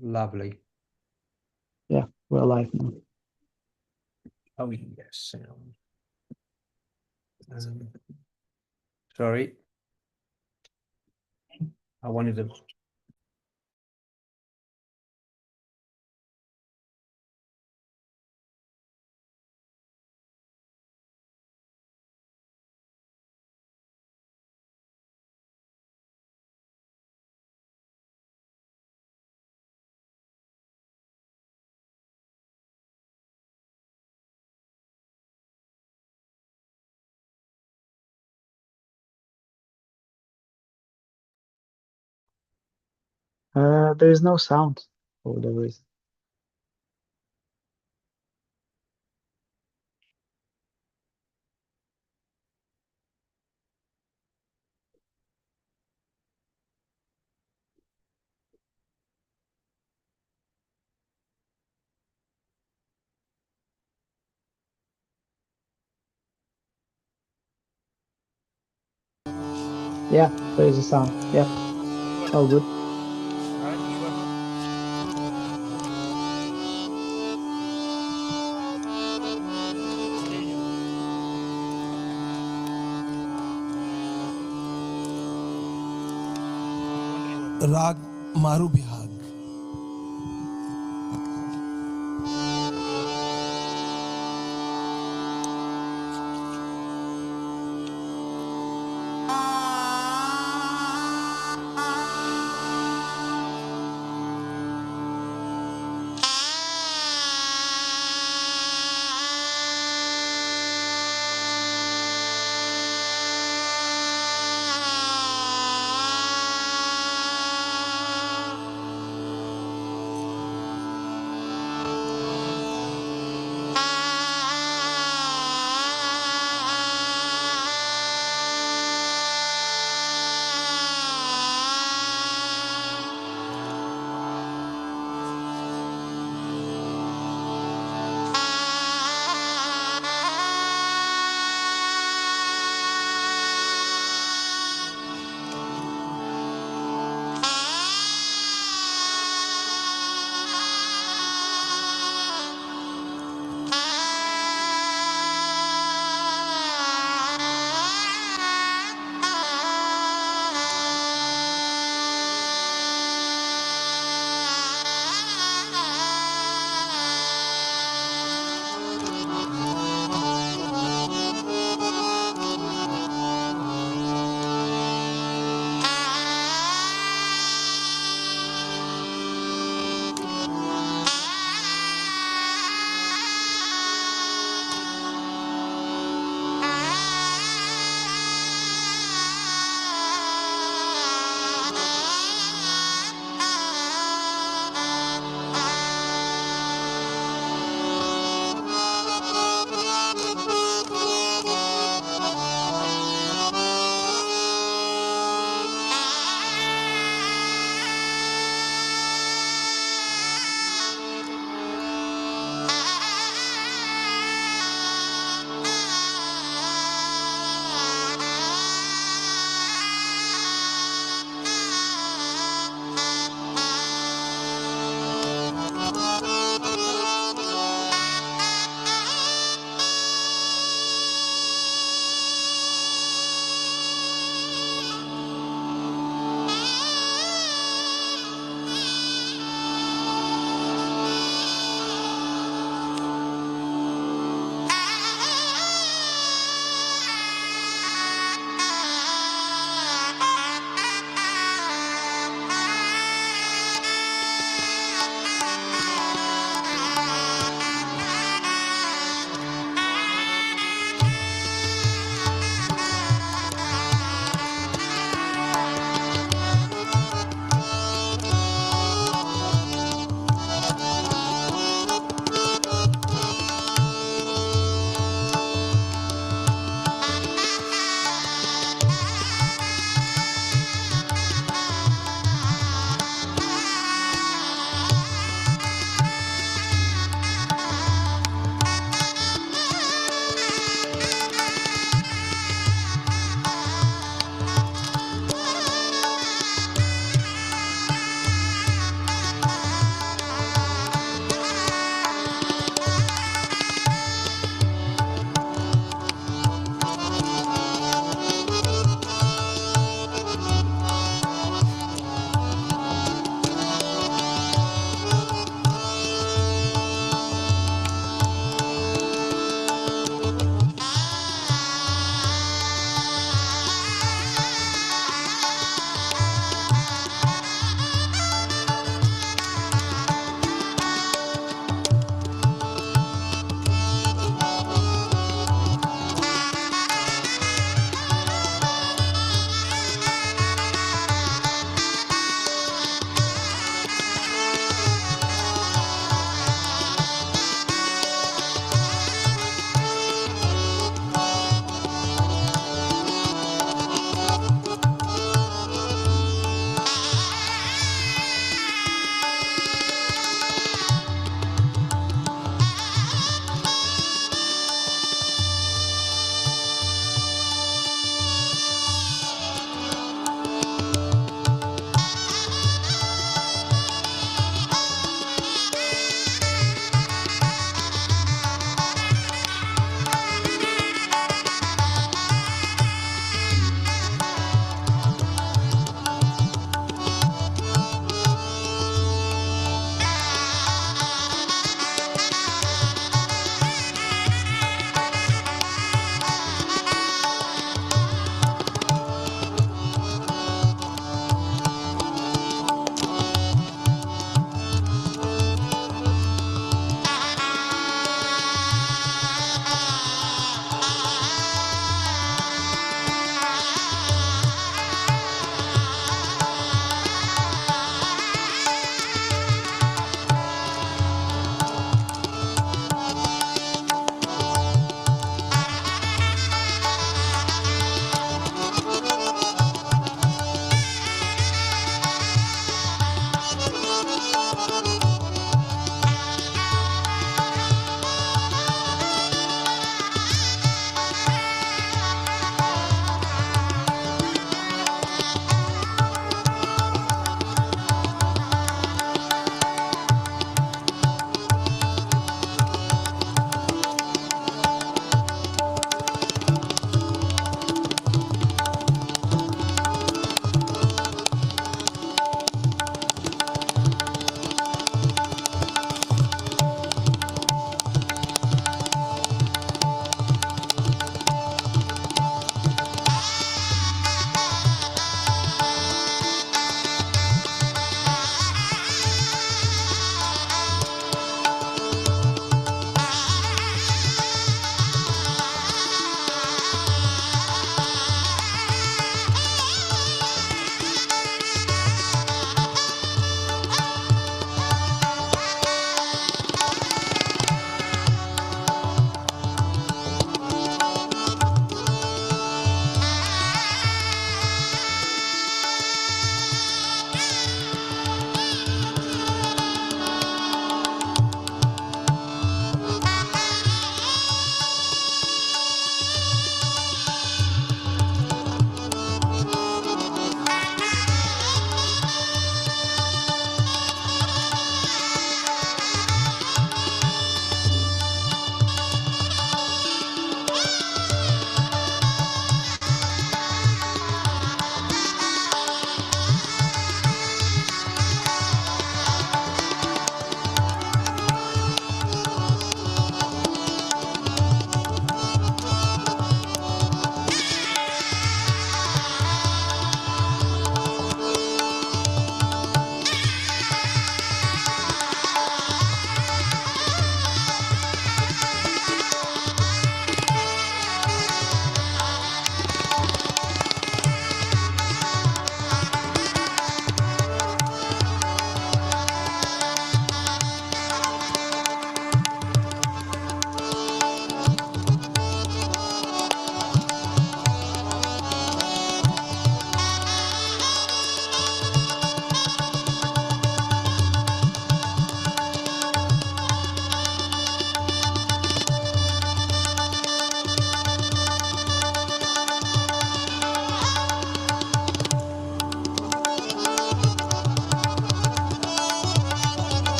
Lovely. Yeah, we're live now. Oh yes, sound. Um, sorry, I wanted to. There is no sound for whatever reason. Yeah, there is a sound. Yeah, all good. राग मारू Bihag.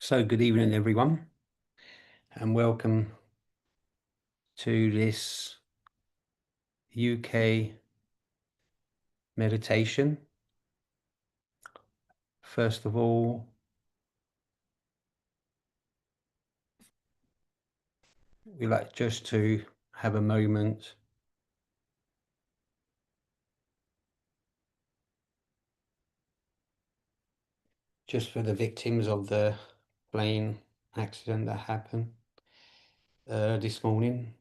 So good evening, everyone, and welcome to this UK meditation. First of all, we like just to have a moment just for the victims of the plane accident that happened this morning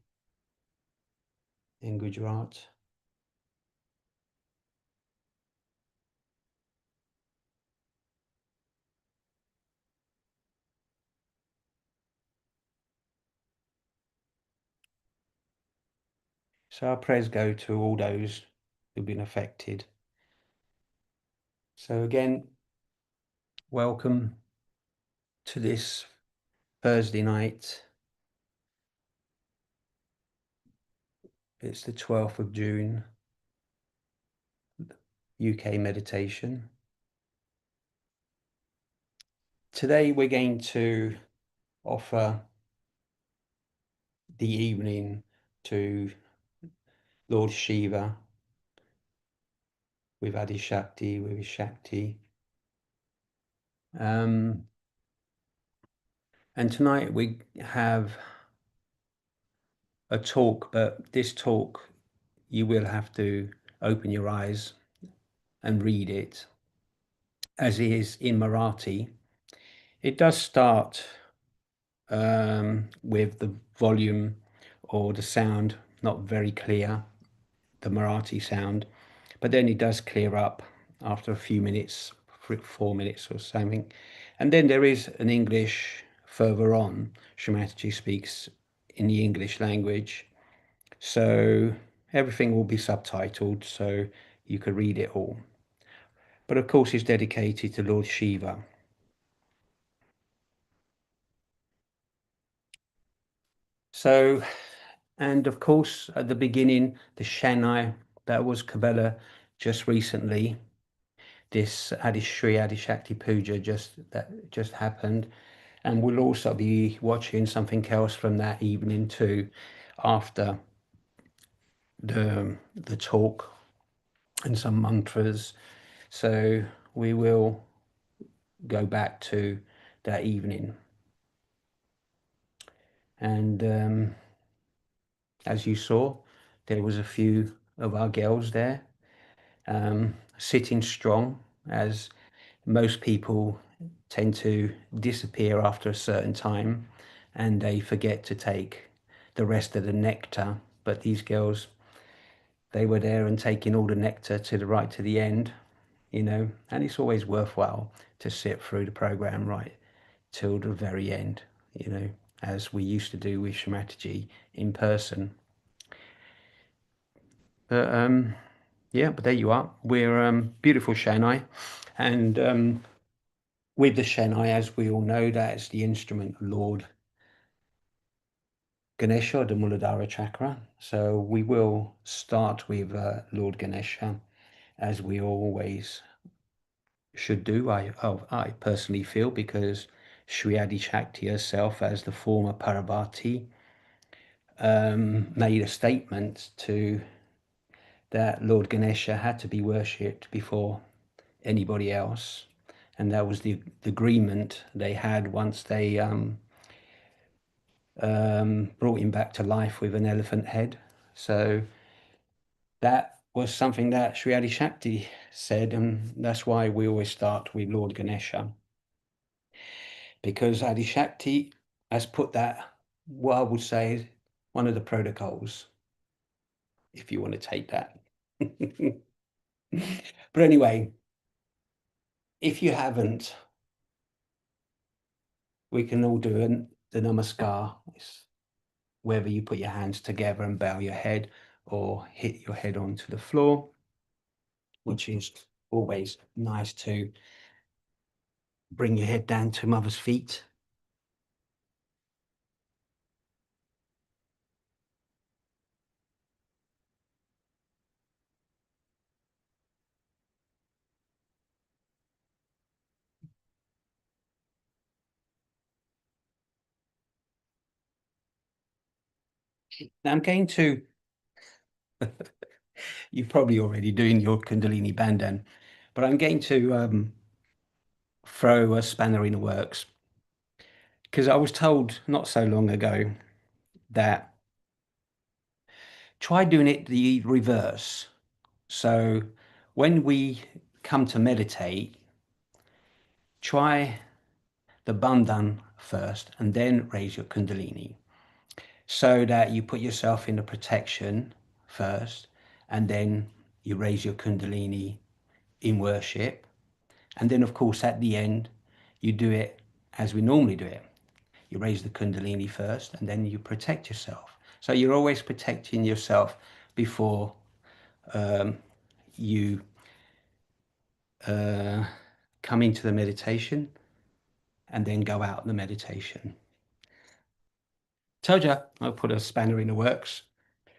in Gujarat. So our prayers go to all those who've been affected. So again, welcome to this Thursday night. It's the 12th of June, UK meditation. Today we're going to offer the evening to Lord Shiva with Adi Shakti, with his Shakti. And tonight we have a talk, but this talk you will have to open your eyes and read it, as it is in Marathi. It does start with the volume or the sound not very clear, the Marathi sound, but then it does clear up after a few minutes, 4 minutes or something. And then there is an English further on. Shrimataji speaks in the English language, so everything will be subtitled, so you could read it all. But of course it's dedicated to Lord Shiva. So, and of course at the beginning, the Shanai, that was Kabbalah just recently. This Adishri Adishakti Puja that just happened, and we'll also be watching something else from that evening too, after the talk and some mantras. So we will go back to that evening, and as you saw, there was a few of our girls there, sitting strong, as most people tend to disappear after a certain time and they forget to take the rest of the nectar. But these girls, they were there and taking all the nectar to the right to the end, and it's always worthwhile to sit through the program right till the very end, as we used to do with Shrimataji in person. But yeah, but there you are. We're beautiful Chennai, and with the Chennai, as we all know, that is the instrument of Lord Ganesha, the Muladhara chakra. So we will start with Lord Ganesha, as we always should do. I personally feel, because Sri Adi Shakti herself, as the former Parvati, made a statement to that Lord Ganesha had to be worshipped before anybody else, and that was the agreement they had once they brought him back to life with an elephant head. So that was something that Sri Adi Shakti said, and that's why we always start with Lord Ganesha, because Adi Shakti has put that, what I would say, is one of the protocols, if you want to take that. But anyway, if you haven't, we can all do the namaskar. It's whether you put your hands together and bow your head or hit your head onto the floor, which is always nice to bring your head down to mother's feet. Now I'm going to, you're probably already doing your Kundalini Bandhan, but I'm going to throw a spanner in the works because I was told not so long ago that try doing it the reverse. So when we come to meditate, try the Bandhan first and then raise your Kundalini so that you put yourself in a protection first and then you raise your Kundalini in worship. And then, of course, at the end, you do it as we normally do it. You raise the Kundalini first and then you protect yourself. So you're always protecting yourself before you come into the meditation and then go out the meditation. Told you I'll put a spanner in the works.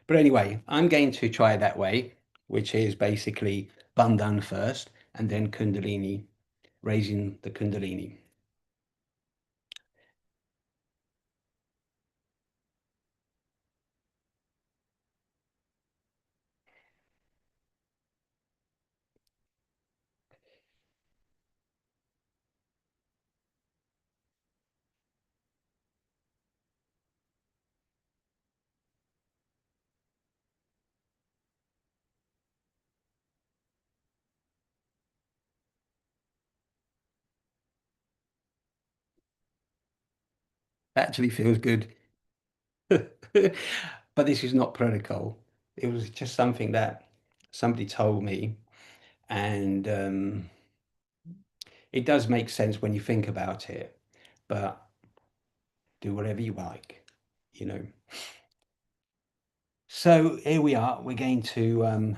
But anyway, I'm going to try it that way, which is basically Bandhan first and then Kundalini, raising the Kundalini. Actually feels good. But this is not protocol. It was just something that somebody told me, and it does make sense when you think about it, but do whatever you like, you know. So here we are. We're going to,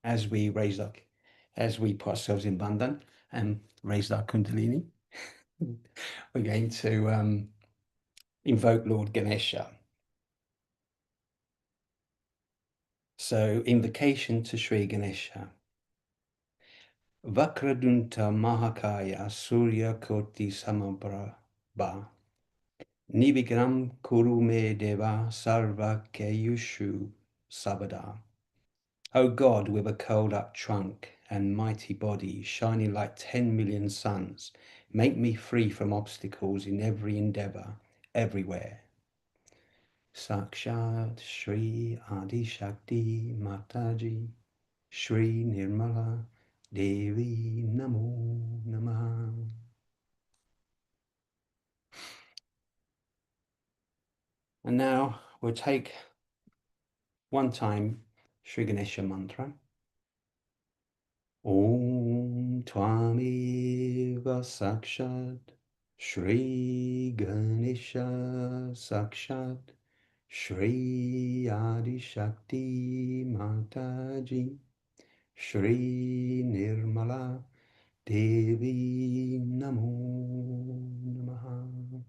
as we raise our, as we put ourselves in Bandhan and raise our Kundalini, we're going to invoke Lord Ganesha. So invocation to Sri Ganesha. Vakradunta Mahakaya Surya Koti Samaprabha Nivigram Kurume Deva Sarva Keyushu Sabada. O God, with a curled up trunk and mighty body shining like 10 million suns, make me free from obstacles in every endeavor, everywhere. Sakshat Shri Adi Shakti Mataji Shri Nirmala Devi Namo Namah. And now we'll take one time Shri Ganesha mantra. Om Twameva Sakshat Shri Ganesha Sakshat Shri Adi Shakti Mataji Shri Nirmala Devi Namo Namaha.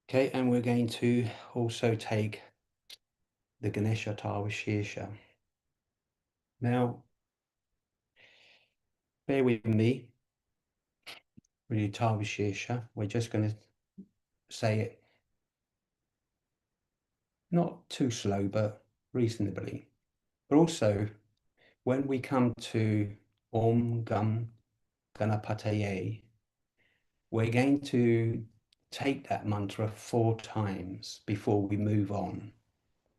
Okay, and we're going to also take the Ganesha Tavashesha. Now, bear with me with the Tavashesha. We're just going to say it not too slow, but reasonably. But also, when we come to Om Gam Ganapataye, we're going to take that mantra 4 times before we move on.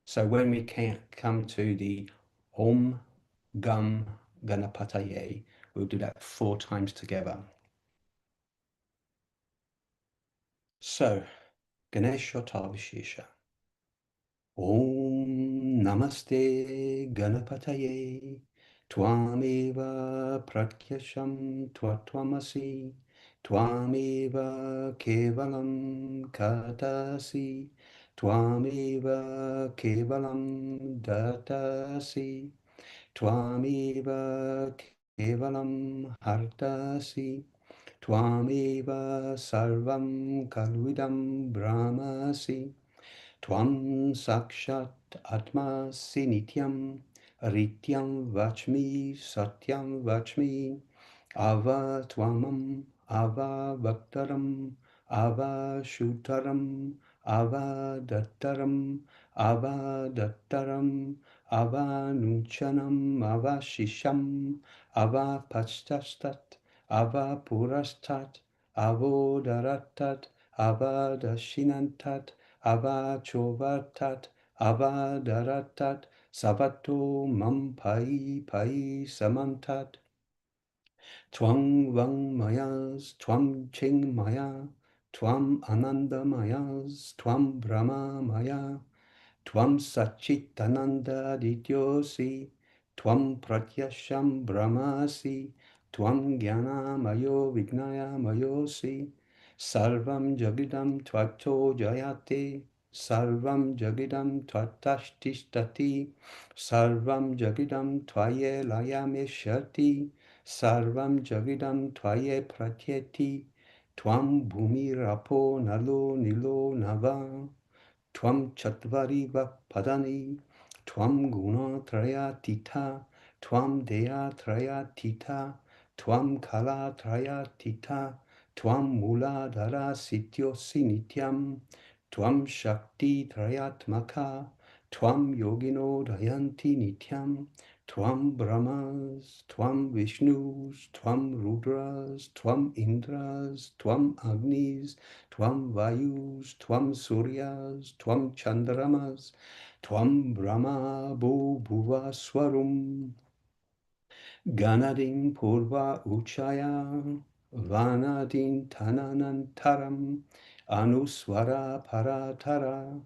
So when we can come to the Om Gam Ganapataye, we'll do that 4 times together. So, Ganesha Tavashesha. Om Namaste Ganapataye Twameva Pratyasham Twatwamasi Twameva Kevalam Katasi Twameva Kevalam Datasi Twameva Kevalam Hartasi Twameva Sarvam Kalvidam Brahmasi Tvam Sakshat Atmasi Nityam Rityam Vachmi Satyam Vachmi Ava Twamam Ava Bhaktaram avashuttaram, avadattaram, avadattaram, avanunchanam, avashisham, avapachtastat, avapurastat, avodarattat, avadashinantat, avachovartat, avadarattat, savato mam pai samantat, Twang Vang Mayas, Twam Ching Maya, Twam Ananda Mayas, Twam Brahma Maya, Twam Sachitananda Didyosi, Twam Pratyasham Brahmasi, Twam Jnana Mayo Vignaya Mayosi, Sarvam Jagidam Tvato Jayate, Sarvam Jagidam Tvatashtishtati, Sarvam Jagidam Tvaye Layameshati, Sarvam Jagidam Tvaye Pratyeti, Twam Bhumirapo Nalo Nilo Nava, Twam Chatvari Padani, Twam Guna Traya Tita, Twam Deya Traya Tita, Twam Kala Traya Tita, Twam Mula Dara Sityo Sinityam, Twam Shakti Trayatmaka, Twam Yogino Dayanti Nityam, Twam Brahmas, Twam Vishnus, Twam Rudras, Twam Indras, Twam Agnis, Tvam Vayus, Tvam Suryas, Tvam Chandramas, Tvam Brahma Bhuva Swarum, Ganadin Purva Uchaya, Vanadin Tananantaram, Anuswara Paratara,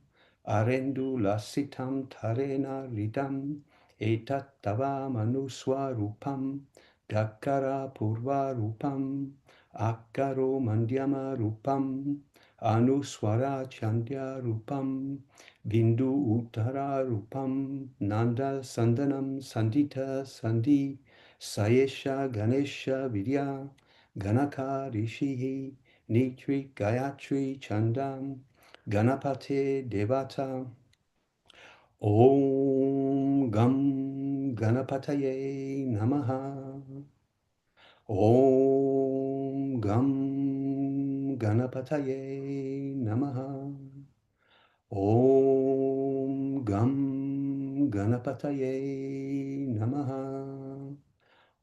Arendu Lasitam Tarena Ridam, Etattava Manuswarupam, Dakara Purva Rupam, Akkaro Mandyama Rupam, Anuswara Chandya Rupam, Bindu Uttara Rupam, Nanda Sandanam Sandita Sandi, Sayesha Ganesha Vidya, Ganaka Rishihi, Nitri Gayatri Chandam, Ganapate Devata, Om Gam Ganapataye Namaha, Om Gam Ganapataye Namaha, Om Gam Ganapataye Namaha,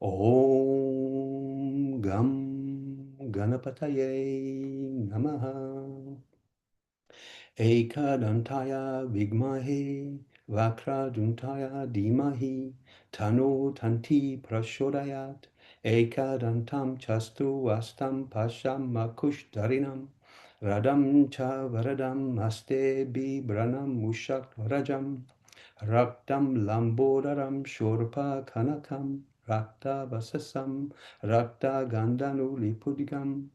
Om Gam Ganapataye Namaha. Ekadantaya Vigmahe Vakradantaya Dhimahi Tano Tanti Prashodayat Ekadantam Chastu Astam Pasham Makushtarinam Radam Cha Varadam Aste Bibranam Mushak Rajam Raktam Lambodaram Shorpa Kanakam Rakta Vasasam Rakta Gandanu Lipudgam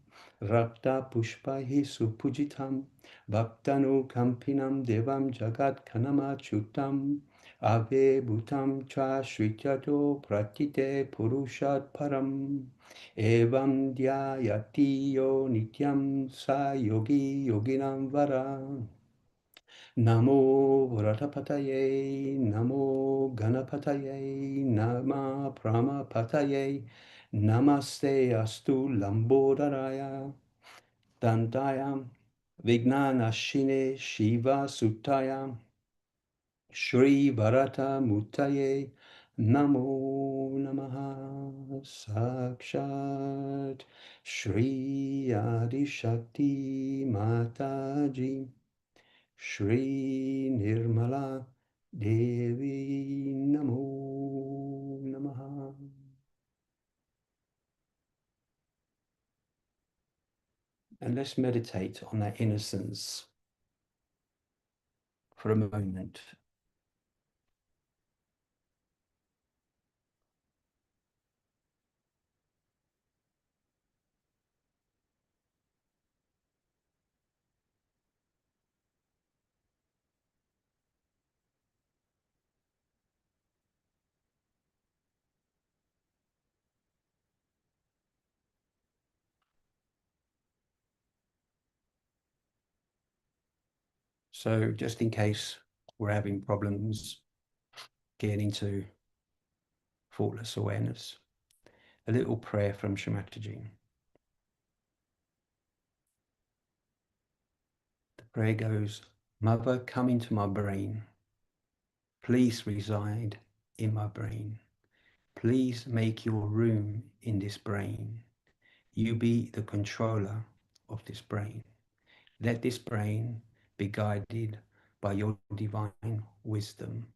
Rakta Pushpahi Supujitam Bhaktanu Kampinam Devam Jagat Kanama Chutam Ave Bhutam Cha Shrityato Pratite Purushat Param Evam Dhyayati Yo Nityam Sa Yogi Yoginam Vara Namo Vratapataye, Namo Ganapataye, Nama Pramapataye, Namaste Astu Lambodharaya, Dandayam, Vignanashine Shiva Sutaya, Shri Bharata Mutaye, Namo Namaha Sakshat, Shri Adi Shakti Mataji, Shri Nirmala Devi Namo Namaha. And let's meditate on that innocence for a moment. So just in case we're having problems getting into faultless awareness, a little prayer from Shri Mataji. Prayer goes, Mother, come into my brain. Please reside in my brain. Please make your room in this brain. You be the controller of this brain. Let this brain be guided by your divine wisdom.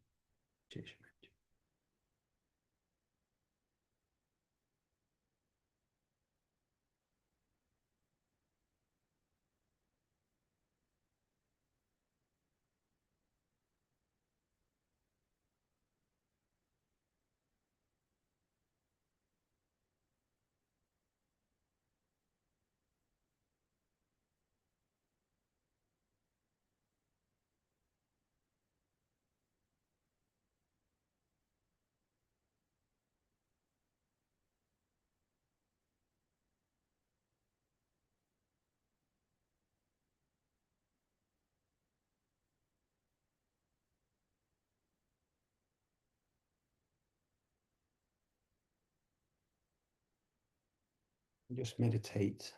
Just meditate.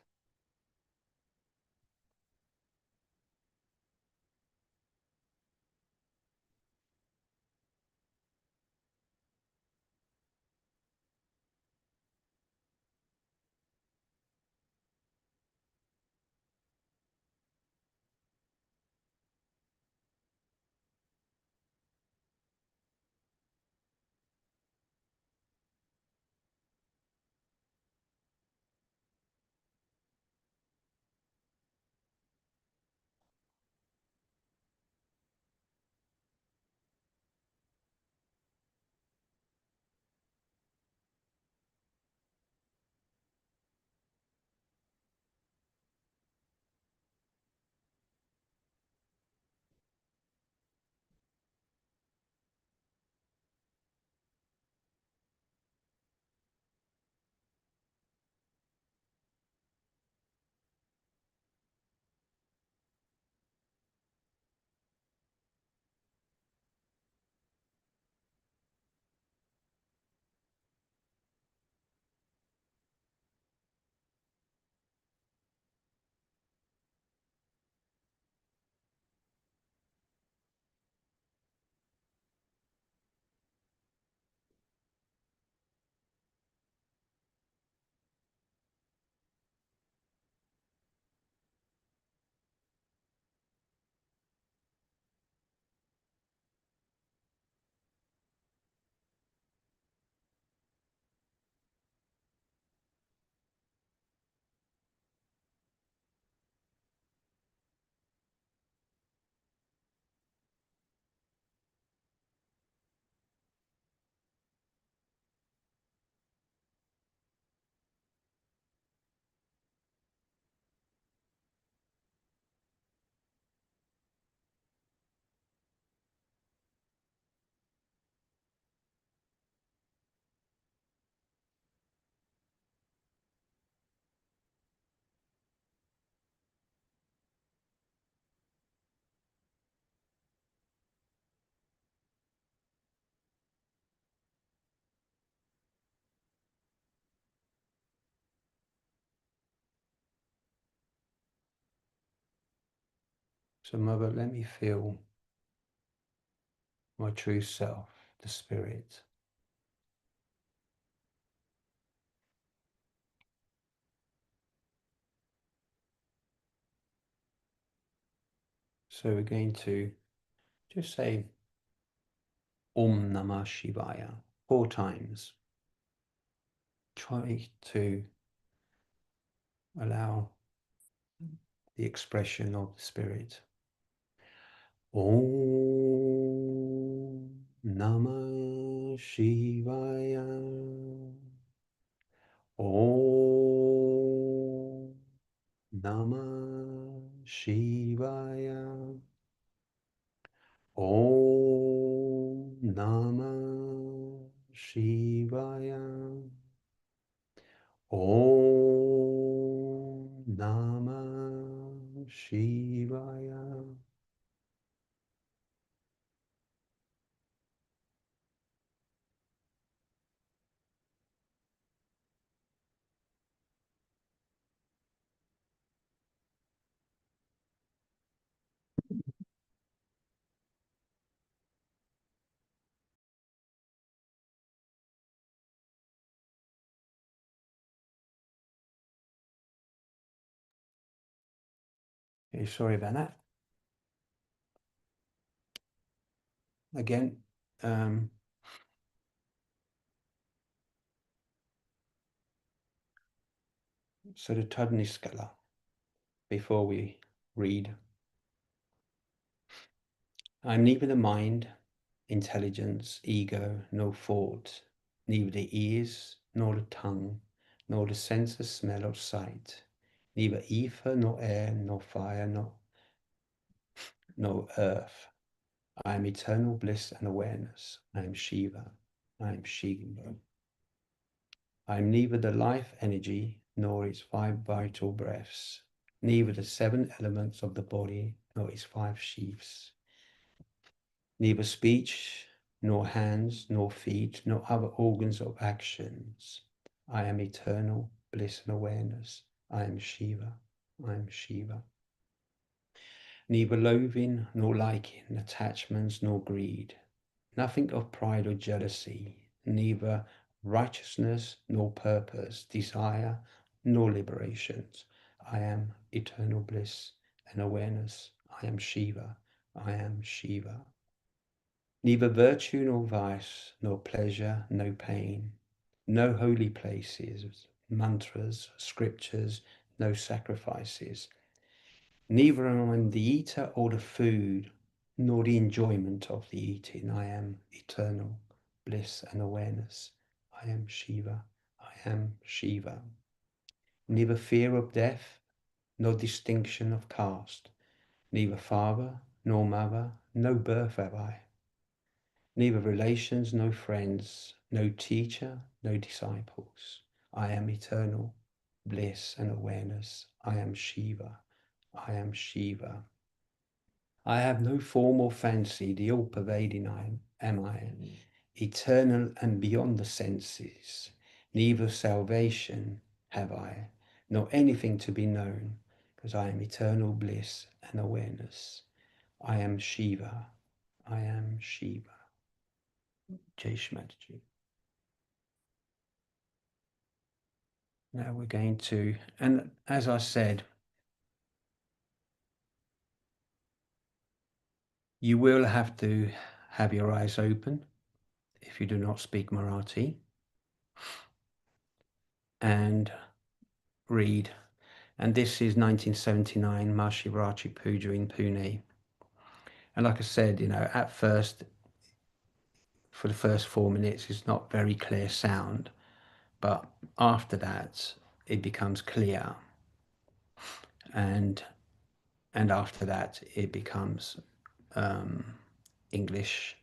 So, Mother, let me feel my true self, the spirit. So we're going to just say Om Namah Shivaya 4 times. Try to allow the expression of the spirit. Om Namah Shivaya. Om Namah Shivaya. Om Namah Shivaya. Om Namah Shivaya. Okay, sorry about that. Again, so the Tadniskala, before we read. I'm neither the mind, intelligence, ego, nor thought, neither the ears, nor the tongue, nor the sense of smell or sight, neither ether, nor air, nor fire, nor earth. I am eternal bliss and awareness. I am Shiva. I am Shiva. I am neither the life energy, nor its 5 vital breaths, neither the 7 elements of the body, nor its 5 sheaths, neither speech, nor hands, nor feet, nor other organs of actions. I am eternal bliss and awareness. I am Shiva. I am Shiva. Neither loathing, nor liking, attachments, nor greed. Nothing of pride or jealousy, neither righteousness, nor purpose, desire, nor liberations. I am eternal bliss and awareness. I am Shiva. I am Shiva. Neither virtue nor vice, nor pleasure, no pain, no holy places, mantras, scriptures, no sacrifices. Neither am I the eater or the food, nor the enjoyment of the eating. I am eternal bliss and awareness. I am Shiva. I am Shiva. Neither fear of death, nor distinction of caste, neither father nor mother, no birth have I. Neither relations, no friends, no teacher, no disciples. I am eternal bliss and awareness. I am Shiva. I am Shiva. I have no form or fancy, the all-pervading am I, eternal and beyond the senses. Neither salvation have I, nor anything to be known, because I am eternal bliss and awareness. I am Shiva. I am Shiva. Jai Shmataji. Now we're going to, and as I said, you will have to have your eyes open if you do not speak Marathi and read. And this is 1979 Mahashivratri Puja in Pune. And like I said, you know, at first, for the first 4 minutes, it's not very clear sound, but after that, it becomes clear. And after that, it becomes English.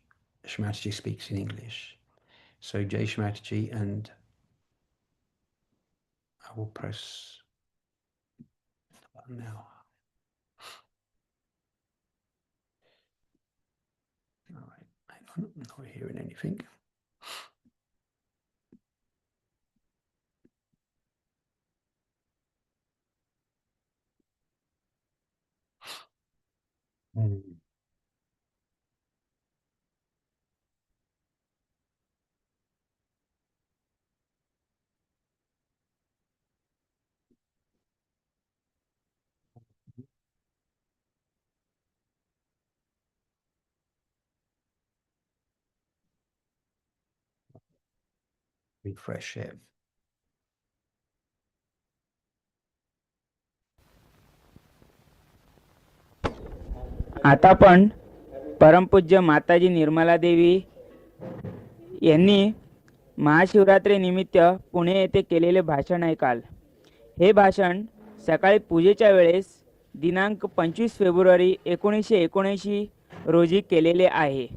Shmataji speaks in English. So Jai Shmataji, and I will press the button now. All right, hang on, I'm not hearing anything. Refresh it. आता आपण परमपूज्य माताजी निर्मला देवी यांनी महाशिवरात्रीनिमित्त पुणे येथे केलेले भाषण ऐकाल. हे भाषण सकाळी पूजेच्या वेळेस दिनांक 25 फेब्रुवारी 1979 रोजी केलेले आहे.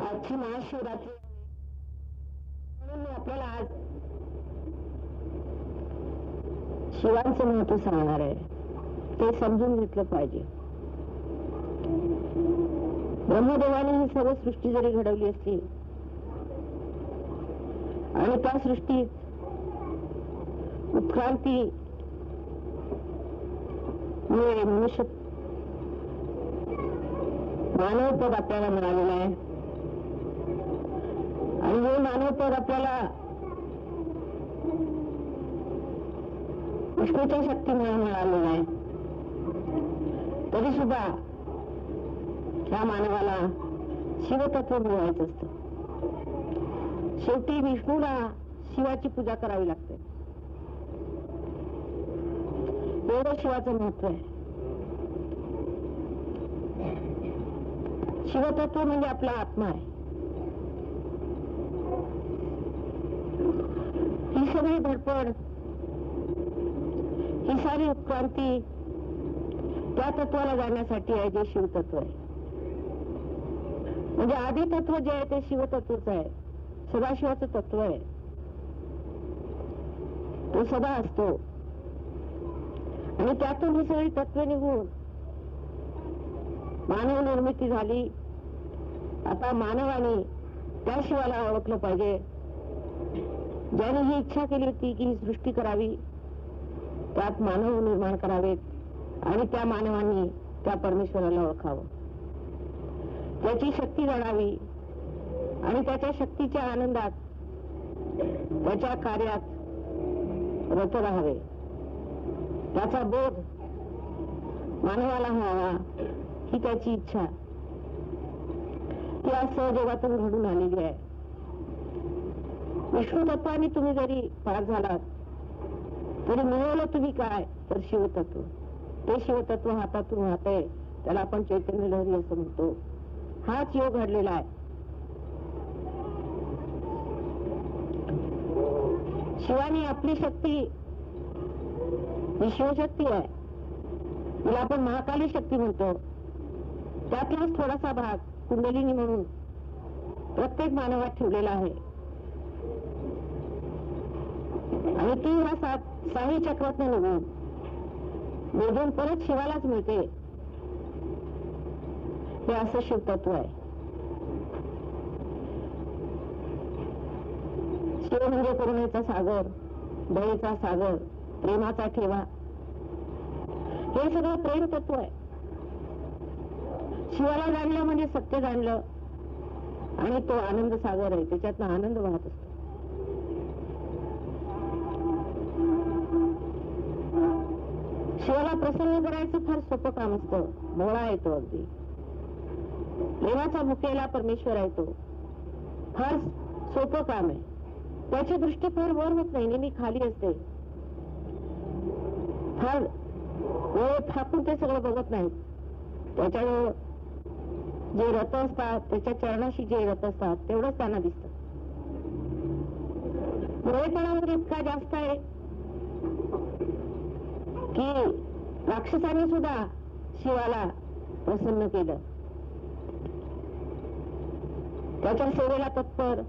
आजची महाशिवरात्री म्हणून मी आपल्याला आज शिवांचं महत्व सांगणार आहे. ते समजून घेतलं पाहिजे. ब्रह्मदेवाने ही सर्व सृष्टी जरी घडवली असली आणि त्या सृष्टीत उत्क्रांती मुळे मनुष्य मानवपद आपल्याला मिळालेलं आहे आणि हे मानवपद आपल्याला विष्णूच्या शक्तीमुळे मिळालेला आहे. तरी सुद्धा ह्या मानवाला शिवतत्व मिळवायचं असतं. शेवटी विष्णूला शिवाची पूजा करावी लागते. एवढं शिवाचं महत्व आहे. शिवतत्व म्हणजे आपला आत्मा आहे. ही सगळी धडपड, ही सारी उत्क्रांती त्या तत्वाला जाण्यासाठी आहे जे शिवतत्व आहे. म्हणजे आधी तत्व जे आहे ते शिवतत्वच आहे, सदाशिवाचं तत्व आहे. तो सदा असतो आणि त्यातून ही सगळी तत्व निघून मानव निर्मिती झाली. आता मानवाने त्या शिवाला ओळखलं पाहिजे ज्याने ही इच्छा केली होती की ही सृष्टी करावी, त्यात मानव निर्माण करावेत आणि त्या मानवांनी त्या परमेश्वराला ओळखावं, त्याची शक्ती जाणावी आणि त्याच्या शक्तीच्या आनंदात त्याच्या कार्यात रत राहावे. त्याचा बोध मानवाला व्हावा ही त्याची इच्छा. ती आज सहजगातून घडून आलेली आहे. विष्णू तत्वाने तुम्ही जरी पार झालात तरी मिळवलं तुम्ही काय तर शिवतत्व. ते शिवतत्व हातातून वाहतंय, त्याला आपण चैतन्य लहरी असं म्हणतो. हाच योग घडलेला आहे. शिवानी आपली शक्ती ही शिवशक्ती आहे, तिला आपण महाकाली शक्ती म्हणतो. त्यातलाच थोडासा भाग कुंडलिनी म्हणून प्रत्येक मानवात ठेवलेला आहे आणि ती ह्या साही चक्रातून निघून परत शिवालाच मिळते. हे असं शिवतत्व आहे. शिव म्हणजे करुणेचा सागर, दयेचा सागर, प्रेमाचा ठेवा. हे सगळं प्रेम तत्व आहे. शिवाला जाणलं म्हणजे सत्य जाणलं आणि तो आनंद सागर आहे, त्याच्यातनं आनंद वाहत असतो. शिवाला प्रसन्न करायचं फार सोपं काम असतं. भोळा आहे तो अगदी. प्रेमाचा मुकेला परमेश्वर आहे तो. फार सोपं काम आहे. त्याची दृष्टी फार वर होत नाही, नेहमी खाली असते. फार वेळ ठाकून ते सगळं बघत नाहीत. त्याच्याजवळ जे रथ असतात, त्याच्या चरणाशी जे रथ असतात तेवढंच त्यांना दिसतं. पुरेपणावर इतका जास्त आहे की राक्षसाने सुद्धा शिवाला प्रसन्न केलं. त्याच्या सेवेला तत्पर.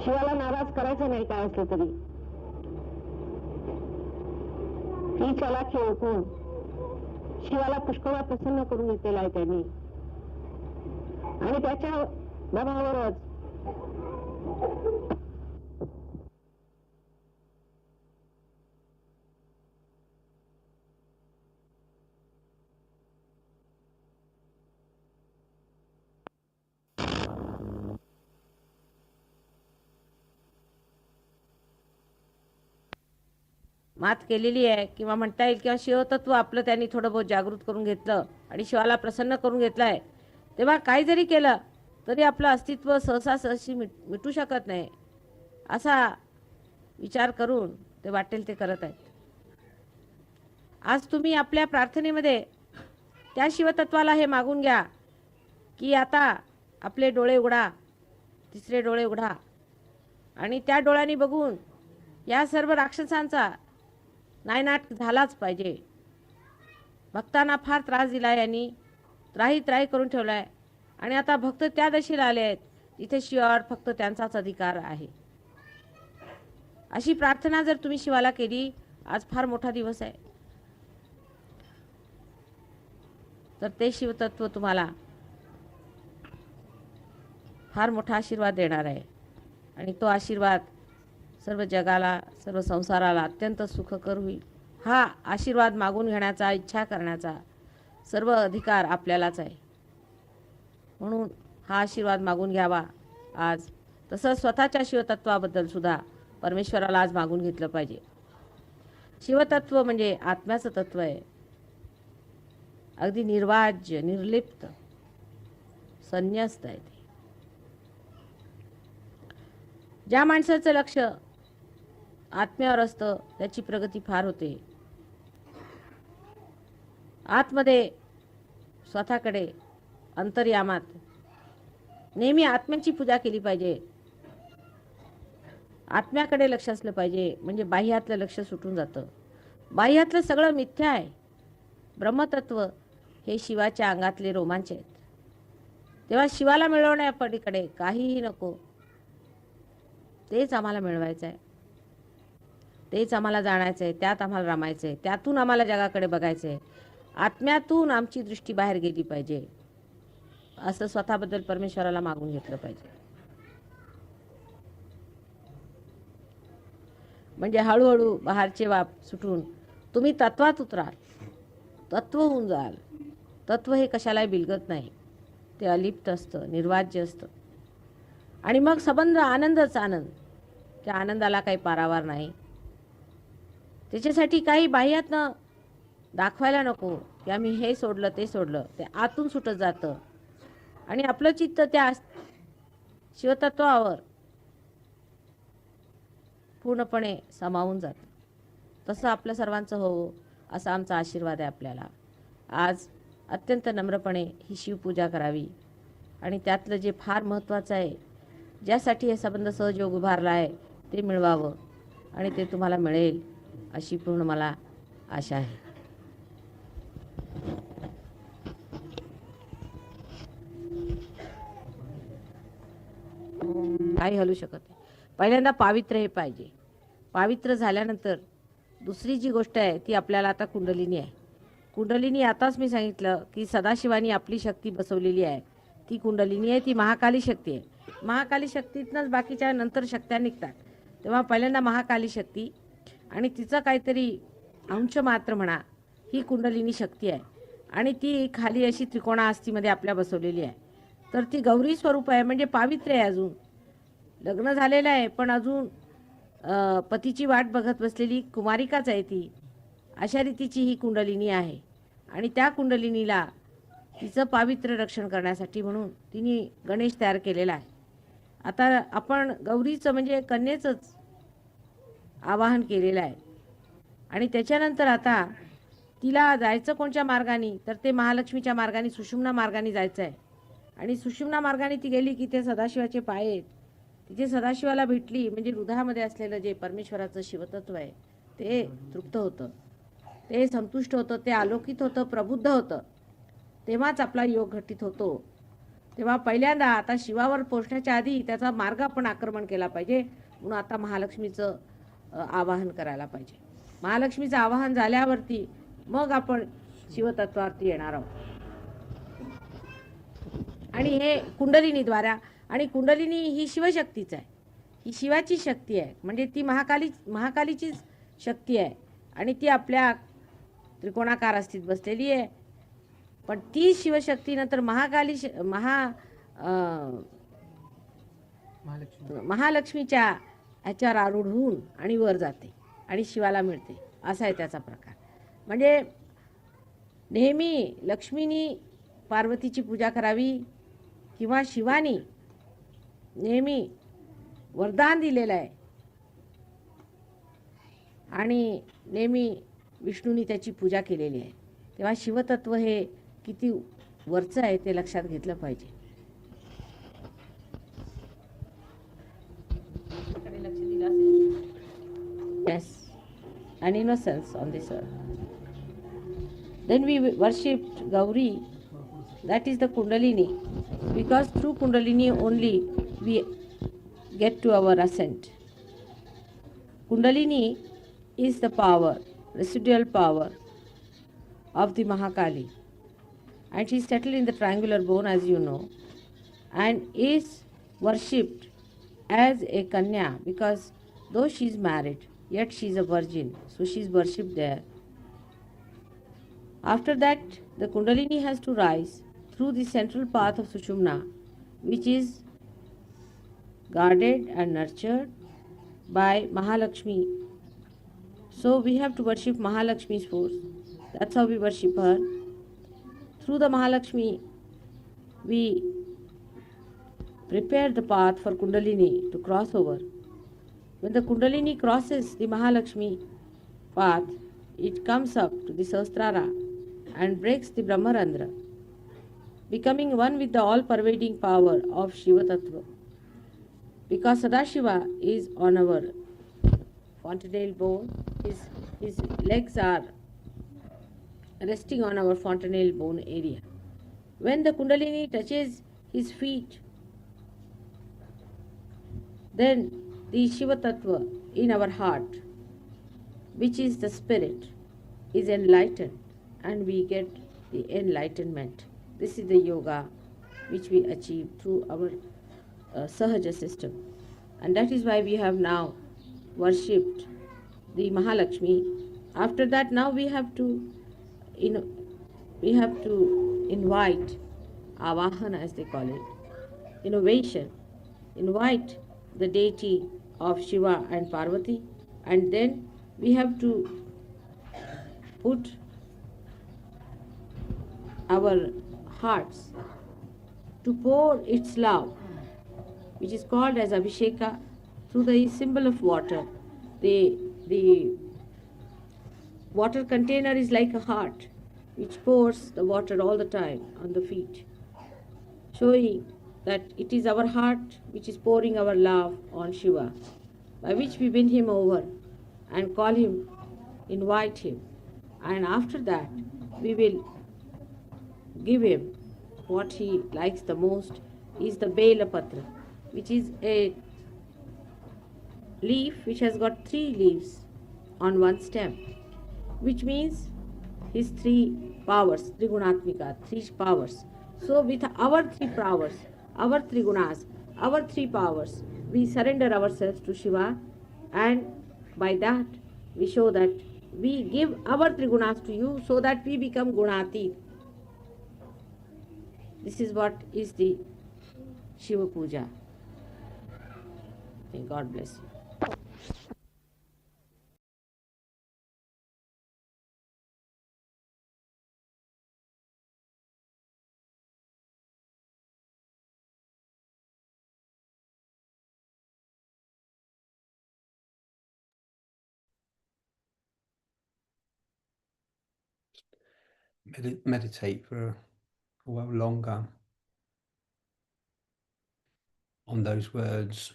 शिवाला नाराज करायचं नाही काय असलं तरी. ही चलाखी ओळखून शिवाला पुष्कळ प्रसन्न करून घेतलेला आहे त्यांनी आणि त्याच्या दबावावरच मात केलेली आहे किंवा म्हणता येईल किंवा शिवतत्व आपलं त्यांनी थोडं बहुत जागृत करून घेतलं आणि शिवाला प्रसन्न करून घेतलं आहे. तेव्हा काही जरी केलं तरी आपलं अस्तित्व सहसा सहशी मिटू शकत नाही असा विचार करून ते वाटेल ते करत आहेत. आज तुम्ही आपल्या प्रार्थनेमध्ये त्या शिवतत्वाला हे मागून घ्या की आता आपले डोळे उघडा, तिसरे डोळे उघडा आणि त्या डोळ्यांनी बघून या सर्व राक्षसांचा नायनाट झालाच पाहिजे. भक्तांना फार त्रास दिला यांनी, त्राही त्राही करून ठेवला आहे आणि आता भक्त त्या दशेला आले आहेत जिथे शिवावर फक्त त्यांचाच अधिकार आहे. अशी प्रार्थना जर तुम्ही शिवाला केली, आज फार मोठा दिवस आहे, तर ते शिवतत्व तुम्हाला फार मोठा आशीर्वाद देणार आहे आणि तो आशीर्वाद सर्व जगाला, सर्व संसाराला अत्यंत सुखकर होईल. हा आशीर्वाद मागून घेण्याचा, इच्छा करण्याचा सर्व अधिकार आपल्यालाच आहे. म्हणून हा आशीर्वाद मागून घ्यावा आज. तसंच स्वतःच्या शिवतत्वाबद्दल सुद्धा परमेश्वराला आज मागून घेतलं पाहिजे. शिवतत्व म्हणजे आत्म्याचं तत्व आहे. अगदी निर्वाज्य, निर्लिप्त, संन्यस्त आहे ते. ज्या माणसाचं लक्ष आत्म्यावर असतं त्याची प्रगती फार होते. आतमध्ये स्वतःकडे अंतर्यामात नेहमी आत्म्याची पूजा केली पाहिजे. आत्म्याकडे लक्ष असलं पाहिजे, म्हणजे बाह्यातलं लक्ष सुटून जातं. बाह्यातलं सगळं मिथ्या आहे. ब्रह्मतत्व हे शिवाच्या अंगातले रोमांच आहेत. तेव्हा शिवाला मिळवण्यापलीकडे काहीही नको. तेच आम्हाला मिळवायचं आहे, तेच आम्हाला जाणायचं आहे, त्यात आम्हाला रमायचं आहे, त्यातून आम्हाला जगाकडे बघायचं आहे. आत्म्यातून आमची दृष्टी बाहेर गेली पाहिजे, असं स्वतःबद्दल परमेश्वराला मागून घेतलं पाहिजे. म्हणजे हळूहळू बाहेरचे वाप सुटून तुम्ही तत्वात उतराल, तत्व होऊन जाल. तत्व हे कशालाही बिलगत नाही, ते अलिप्त असतं, निर्वाज्य असतं. आणि मग संबंध आनंदच आनंद. त्या आनंदाला काही पारावार नाही. त्याच्यासाठी काही बाह्यातनं दाखवायला नको की आम्ही हे सोडलं ते सोडलं. ते आतून सुटत जातं आणि आपलं चित्त त्या शिवतत्वावर पूर्णपणे समावून जातं. तसं आपल्या सर्वांचं हो असा आमचा आशीर्वाद आहे आपल्याला. आज अत्यंत नम्रपणे ही शिवपूजा करावी आणि त्यातलं जे फार महत्त्वाचं आहे, ज्यासाठी हे संबंध सहयोग उभारला आहे, ते मिळवावं आणि ते तुम्हाला मिळेल अशी पूर्ण मला आशा आहे. काही हलू शकत नाही. पहिल्यांदा पावित्र्य हे पाहिजे. पावित्र्य झाल्यानंतर दुसरी जी गोष्ट आहे ती आपल्याला आता कुंडलिनी आहे. कुंडलिनी आताच मी सांगितलं की सदाशिवानी आपली शक्ती बसवलेली आहे. ती कुंडलिनी आहे, ती महाकाली शक्ती आहे. महाकाली शक्तीतनंच बाकीच्या नंतर शक्त्या निघतात. तेव्हा पहिल्यांदा महाकाली शक्ती आणि तिचं काहीतरी अंश मात्र म्हणा ही कुंडलिनी शक्ती आहे आणि ती खाली अशी त्रिकोणा अस्थिमध्ये आपल्या बसवलेली आहे. तर ती गौरी स्वरूप आहे, म्हणजे पावित्र्य आहे. अजून लग्न झालेलं आहे पण अजून पतीची वाट बघत बसलेली कुमारिकाच आहे ती. अशा रीतीची ही कुंडलिनी आहे आणि त्या कुंडलिनीला तिचं पावित्र्य रक्षण करण्यासाठी म्हणून तिने गणेश तयार केलेला आहे. आता आपण गौरीचं म्हणजे कन्येचंच आवाहन केलेलं आहे आणि त्याच्यानंतर आता तिला जायचं कोणत्या मार्गाने, तर ते महालक्ष्मीच्या मार्गाने, सुषुम्ना मार्गाने जायचं आहे. आणि सुषुम्ना मार्गाने ती गेली की ते सदाशिवाचे पाय आहेत. तिथे सदाशिवाला भेटली म्हणजे हृदयामध्ये असलेलं जे परमेश्वराचं शिवतत्व आहे ते तृप्त होतं, ते संतुष्ट होतं, ते आलोकित होतं, प्रबुद्ध होतं. तेव्हाच आपला योग घटित होतो. तेव्हा पहिल्यांदा आता शिवावर पोहोचण्याच्या आधी त्याचा मार्ग आपण आक्रमण केला पाहिजे. म्हणून आता महालक्ष्मीचं आवाहन करायला पाहिजे. महालक्ष्मीचं आवाहन झाल्यावरती मग आपण शिवतत्वावरती येणार आहोत. आणि हे कुंडलिनीद्वारा, आणि कुंडलिनी ही शिवशक्तीच आहे, ही शिवाची शक्ती आहे. म्हणजे ती महाकालीचीच शक्ती आहे आणि ती आपल्या त्रिकोणाकार अस्थित बसलेली आहे. पण ती शिवशक्ती नंतर महालक्ष्मीच्या ह्याच्यावर आरूढ होऊन आणि वर जाते आणि शिवाला मिळते. असा आहे त्याचा प्रकार. म्हणजे नेहमी लक्ष्मीनी पार्वतीची पूजा करावी किंवा शिवानी नेहमी वरदान दिलेलं आहे आणि नेहमी विष्णूंनी त्याची पूजा केलेली आहे. तेव्हा शिवतत्व हे किती वरचं आहे ते लक्षात घेतलं पाहिजे. लक्ष दिलं असेल. Yes, an innocence on this earth. Then we worshipped Gauri, that is the Kundalini, because through Kundalini only we get to our ascent. Kundalini is the power, residual power of the Mahakali, and she is settled in the triangular bone, as you know, and is worshipped as a Kanya, because though she is married, yet she is a virgin, so she is worshipped there. After that, the Kundalini has to rise through the central path of Sushumna, which is guarded and nurtured by Mahalakshmi So we have to worship Mahalakshmi's force. That's how we worship her. Through the Mahalakshmi, we prepare the path for Kundalini to cross over. When the Kundalini crosses the Mahalakshmi path, it comes up to the Sahasrara and breaks the Brahmarandra, becoming one with the all-pervading power of Shiva Tattva. Because Sadashiva is on our fontanelle bone, his legs are resting on our fontanelle bone area. When the Kundalini touches his feet, then the Shiva Tattva in our heart, which is the spirit, is enlightened and we get the enlightenment. This is the yoga which we achieve through our Sahaja system. And that is why we have now worshipped the Mahalakshmi. After that, now we have to, invite Avahana, as they call it, innovation, invite the deity of Shiva and Parvati, and then we have to put our hearts to pour its love, which is called as Abhisheka, through the symbol of water. The water container is like a heart, which pours the water all the time on the feet, showing that it is our heart which is pouring our love on Shiva, by which we win him over and call him, invite him. And after that, we will give him what he likes the most is the Bela Patra, which is a leaf which has got 3 leaves on one stem, which means his 3 powers, Trigunatmika, 3 powers. So with our 3 powers, our 3 gunas, our 3 powers, we surrender ourselves to Shiva, and by that we show that we give our 3 gunas to you so that we become Gunati. This is what is the Shiva Puja. May God bless you. Meditate for a while longer on those words.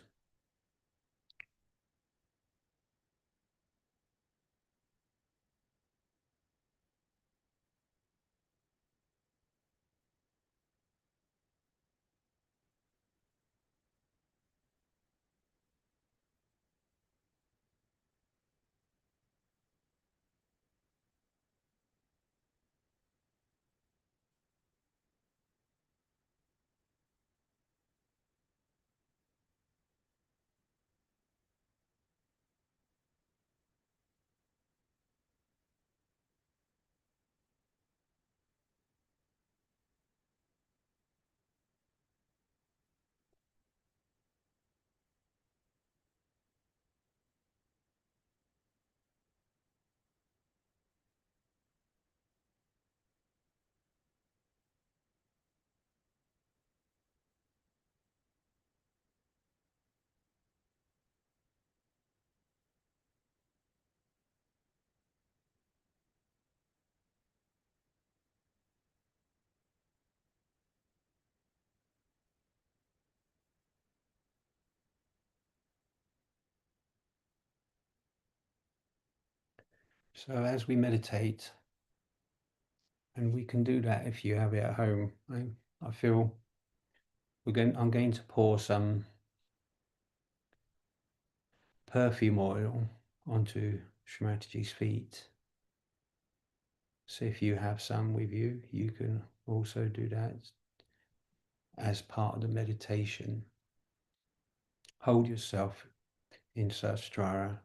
So as we meditate, and we can do that if you have it at home, I feel I'm going to pour some perfume oil onto Shrimatiji's feet. So if you have some with you, you can also do that as part of the meditation. Hold yourself in Sahasrara.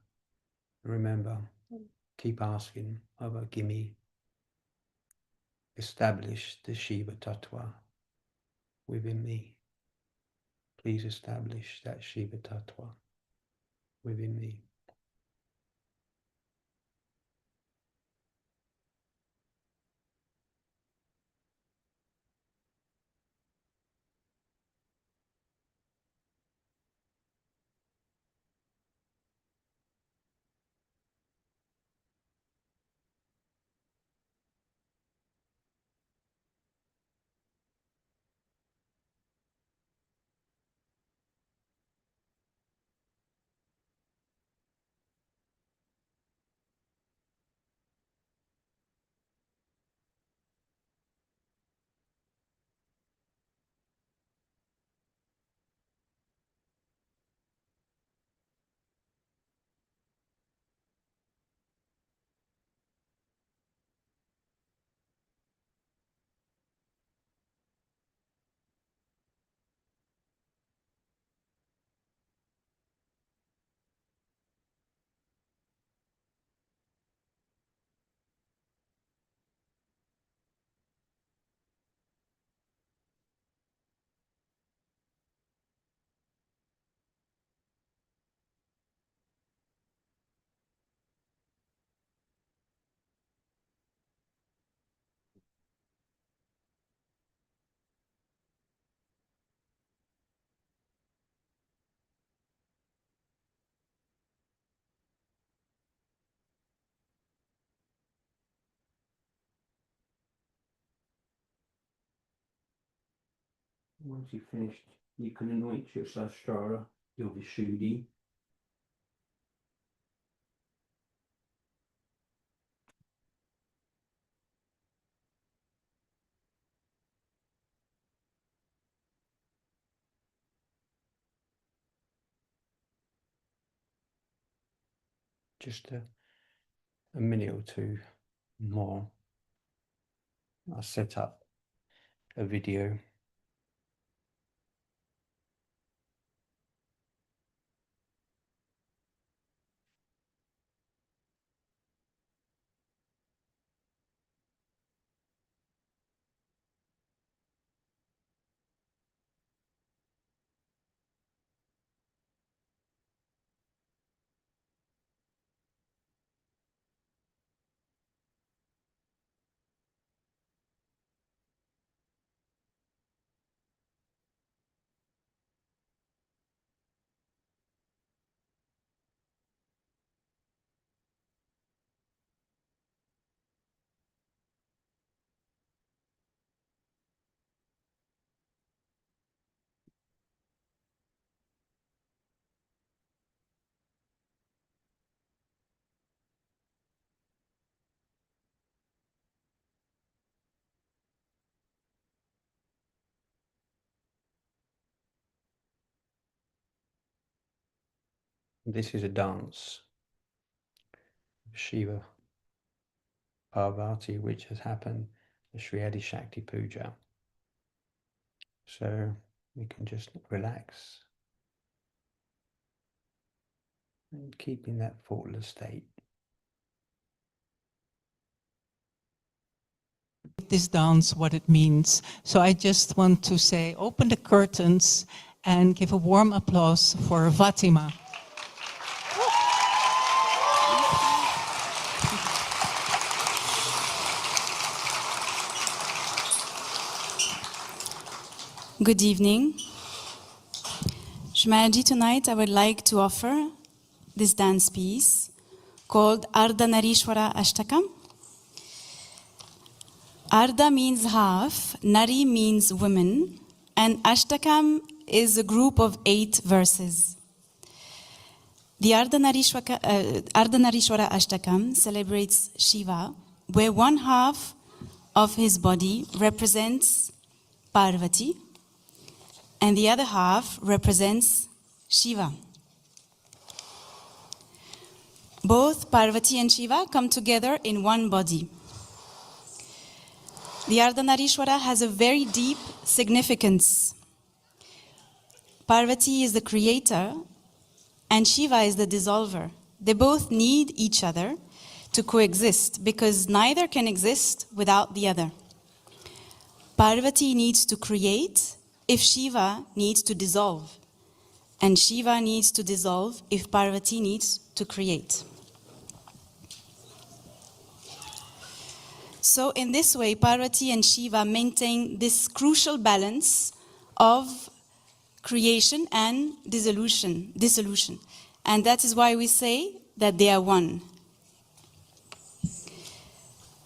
Remember, keep asking, Baba, give me, establish the Shiva Tattva within me. Please establish that Shiva Tattva within me. Once you've finished, you can anoint your Sahasrara, your Vishuddhi. Just a minute or two more. I'll set up a video. This is a dance, Shiva Parvati, which has happened, the Sri Adi Shakti Puja. So we can just relax and keep in that thoughtless state. This dance, what it means. So I just want to say, open the curtains and give a warm applause for Fatima. Good evening. Shmaji, tonight I would like to offer this dance piece called Ardhanarishwara Ashtakam. Ardha means half, Nari means women, and Ashtakam is a group of 8 verses. The Ardhanarishwara Ashtakam celebrates Shiva, where one half of his body represents Parvati, and the other half represents Shiva. Both Parvati and Shiva come together in one body. The Ardhanarishwara has a very deep significance. Parvati is the creator and Shiva is the dissolver. They both need each other to coexist because neither can exist without the other. Parvati needs to create if Shiva needs to dissolve, and Shiva needs to dissolve if Parvati needs to create. So in this way, Parvati and Shiva maintain this crucial balance of creation and dissolution. And that is why we say that they are one.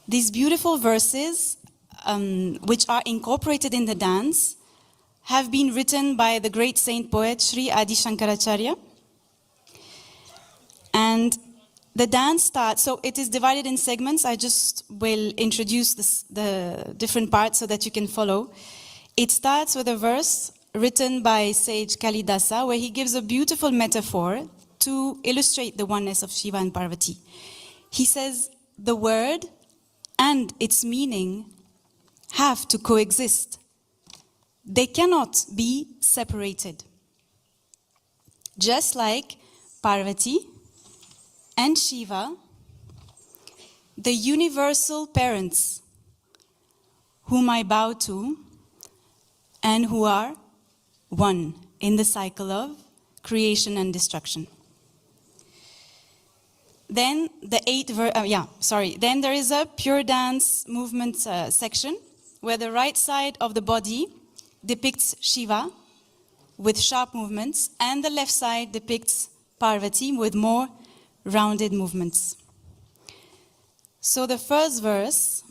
These beautiful verses, which are incorporated in the dance, have been written by the great saint poet Sri Adi Shankaracharya. And the dance starts, so it is divided in segments. I just will introduce the different parts so that you can follow. It starts with a verse written by sage Kalidasa, where he gives a beautiful metaphor to illustrate the oneness of Shiva and Parvati. He says, the word and its meaning have to coexist. They cannot be separated. Just like Parvati and Shiva, the universal parents whom I bow to and who are one in the cycle of creation and destruction. Then then there is a pure dance movement section where the right side of the body depicts Shiva with sharp movements and the left side depicts Parvati with more rounded movements. So the first verse,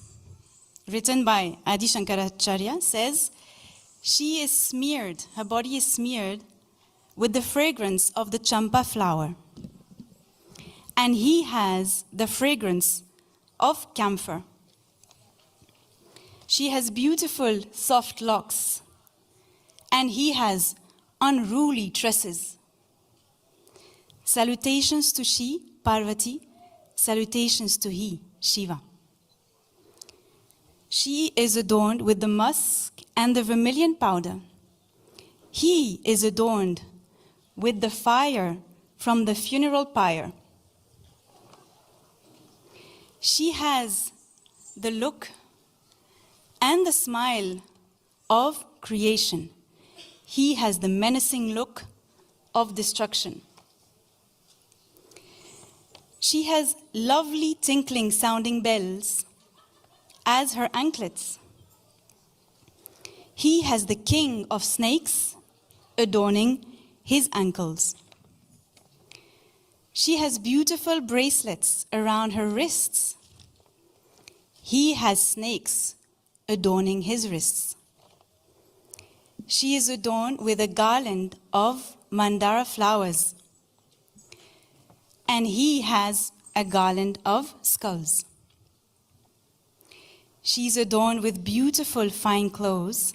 written by Adi Shankaracharya, says, She is smeared, her body is smeared with the fragrance of the champa flower. And he has the fragrance of camphor. She has beautiful, soft locks, and he has unruly tresses. Salutations to she, Parvati. Salutations to he, Shiva. She is adorned with the musk and the vermilion powder. He is adorned with the fire from the funeral pyre. She has the look and the smile of creation. He has the menacing look of destruction. She has lovely tinkling sounding bells as her anklets. He has the king of snakes adorning his ankles. She has beautiful bracelets around her wrists. He has snakes adorning his wrists. She is adorned with a garland of mandara flowers. And he has a garland of skulls. She's adorned with beautiful fine clothes.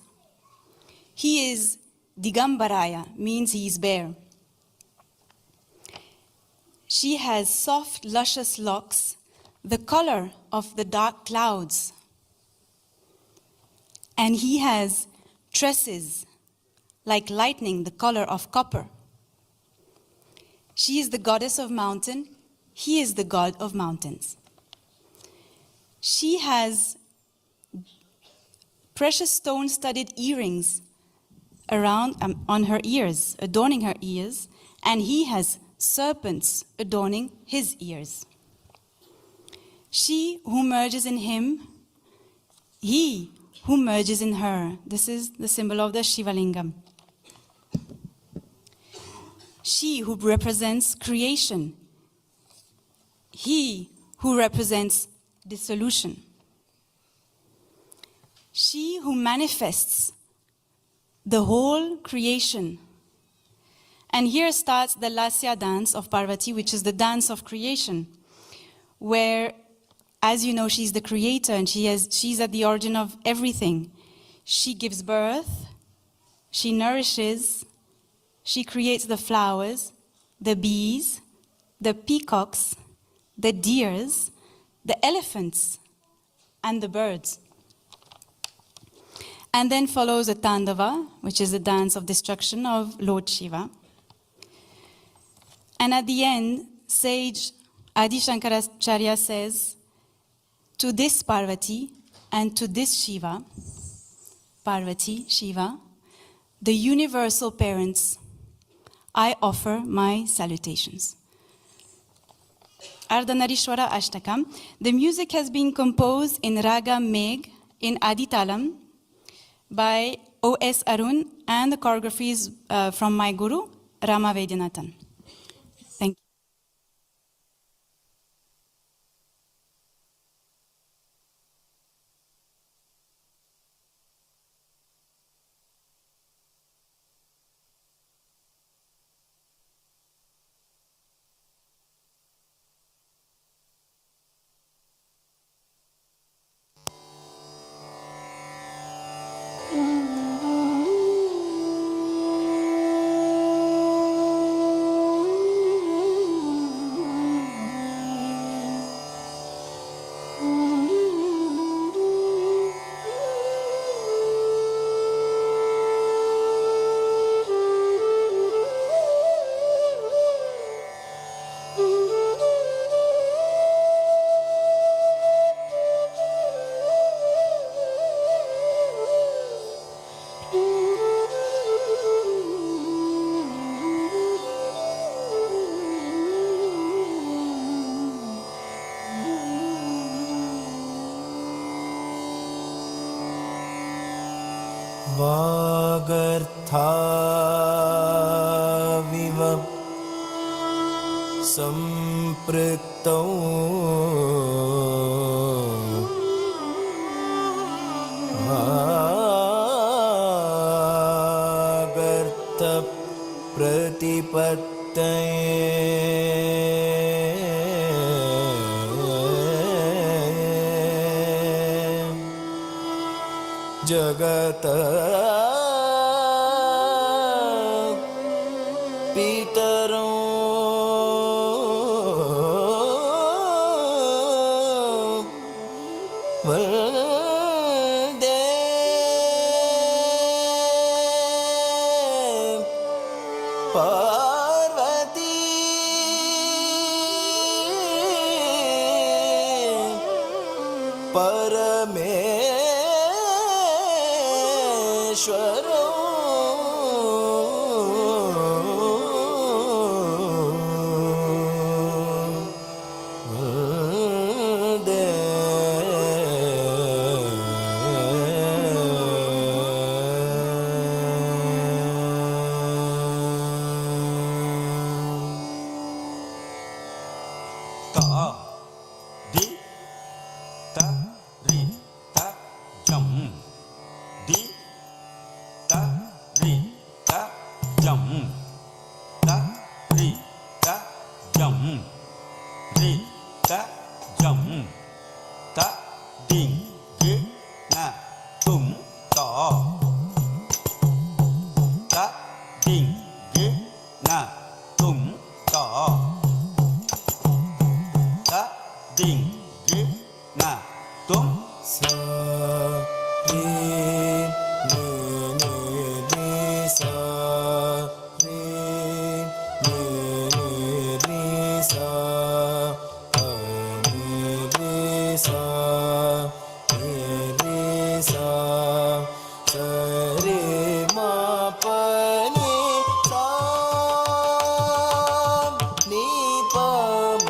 He is Digambaraya, means he is bare. She has soft, luscious locks, the color of the dark clouds. And he has tresses, like lightning, the color of copper. She is the goddess of mountain. He is the god of mountains. She has precious stone-studded earrings around on her ears, adorning her ears, and he has serpents adorning his ears. She who merges in him, he who merges in her. This is the symbol of the Shivalingam. She who represents creation, he who represents dissolution. She who manifests the whole creation. And here starts the Lasya dance of Parvati, which is the dance of creation, where, as you know, she's the creator and she's at the origin of everything. She gives birth, she nourishes, she creates the flowers, the bees, the peacocks, the deers, the elephants, and the birds. And then follows a Tandava, which is the dance of destruction of Lord Shiva. And at the end, sage Adi Shankaracharya says, to this Parvati and to this Shiva, Parvati, Shiva, the universal parents, I offer my salutations. Ardhanarishwara Ashtakam. The music has been composed in Raga Megh in Aditalam by O.S. Arun, and the choreography is from my guru, Rama Vaidyanathan. Thank you. वागर्थाविव सम्पृक्तौ जगत पितरो वन्दे पार्वती परमेश्वरो वन्दे ता दि ता रि ता जम दि ता रि ता जम ता रि ता जम रि ता जम ता डिंग गे ना तुम ता ता डिंग गे ना तुम ता ता डिंग गे ना तुम सा रे ने रे सा रे ने रे सा रे सा रे सा सा रे मा प नि सा नि प म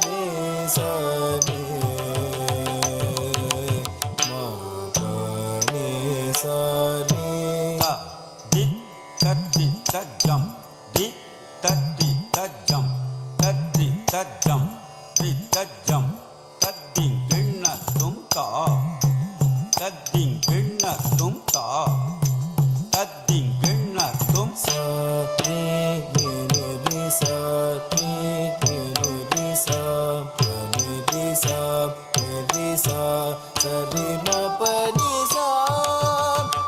रे सा रे मा प नि सा रे ता दि ता दि ता जम दि ता दि ता जम ता दि ता जम दि ता जम ता डिंग गिणना तुम ता ता डिंग गिणना तुम ता ता डिंग गिणना तुम सा रे रे सा रे रे सा रे सा रे सा सा रे म प नि सा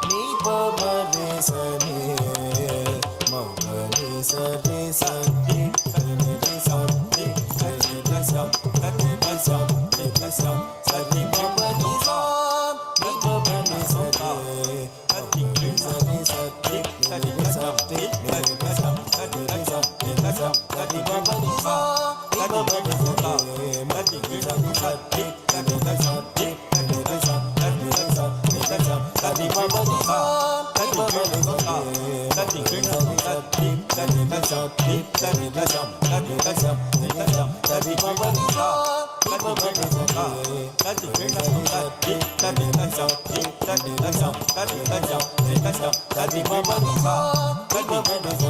नि प म रे सा रे म प नि सा रे सा रे रे सा रे रे सा रे सा रे सा सा रे म प नि सा नि प म नि सा रे रे सा रे सा रे रे सा रे रे सा रे सा रे सा रे म प नि सा नि प म नि सा रे म रे सा रे सा रे रे सा रे रे सा रे सा रे सा रे म प नि सा नि प म नि सा रे रे सा रे सा रे रे सा रे रे सा रे सा रे सा रे म प नि सा नि प म नि सा रे रे सा रे सा रे रे सा रे रे सा रे सा रे सा रे म प नि सा नि प म नि सा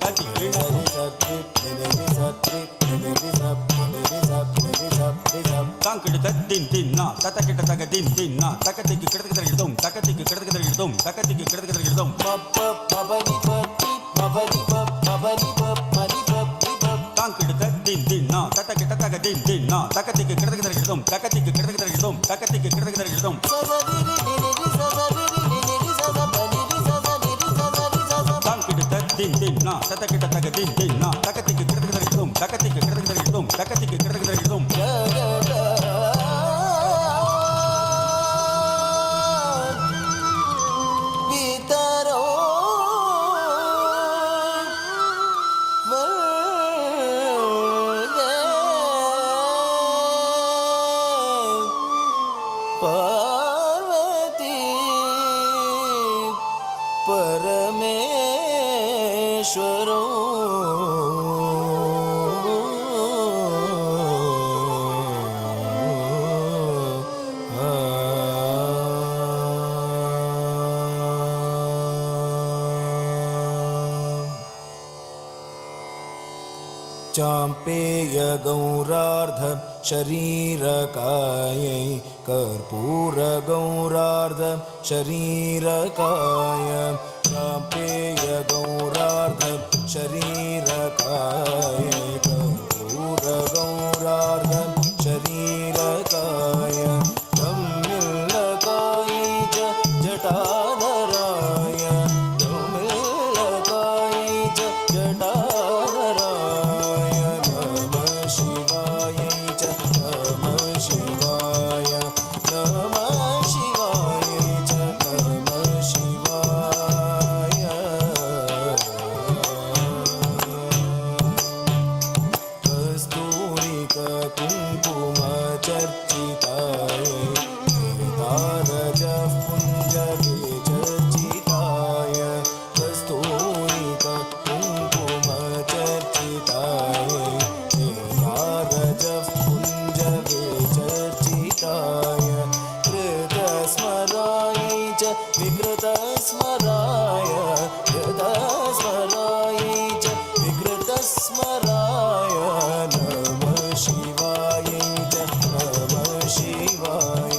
रे रे सा रे सा रे रे सा रे रे सा रे सा रे सा रे सा तांकड़ दिन दिन ना तता किट तक दिन दिन ना तकति की किड़क किड़क दम तकति की किड़क किड़क दम तकति की किड़क किड़क दम मप मबनी पति मबनी पप मबनी पप मनी पप तांकड़ दिन दिन ना तता किट तक दिन दिन ना तकति की किड़क किड़क दम तकति की किड़क किड़क दम तकति की किड़क किड़क दम तांकड़ दिन दिन ना तता किट तक दिन दिन ना तकति की किड़क किड़क दम तकति की किड़क किड़क दम तकति की किड़क किड़क दम पितरो वन्दे पार्वती परमेश्वरो चाम्पेय गौरार्ध शरीरकायै कर्पूर गौरार्ध शरीरकाय चाम्पेय गौ स्मराय नमः शिवाय च नमः शिवाय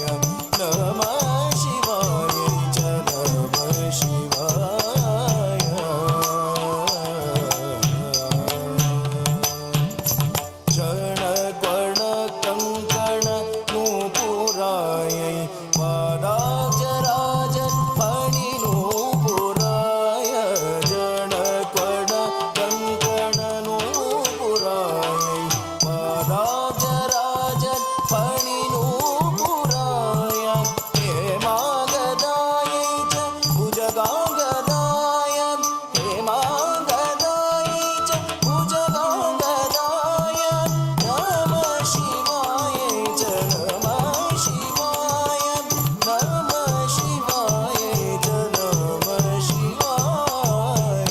नमः शिवाय च नमः शिवाय क्षण कण कंकण नूपुराय पादाक्षराज फणि नूपुराय जन कण कंकण नूपुराय पादाक्षराज फणि नूपुराय हेमागदाय च भुजगांगदाय हेमागदाय च भुजगांगदाय नमः शिवाय च नमः शिवाय नमः शिवाय च नमः शिवाय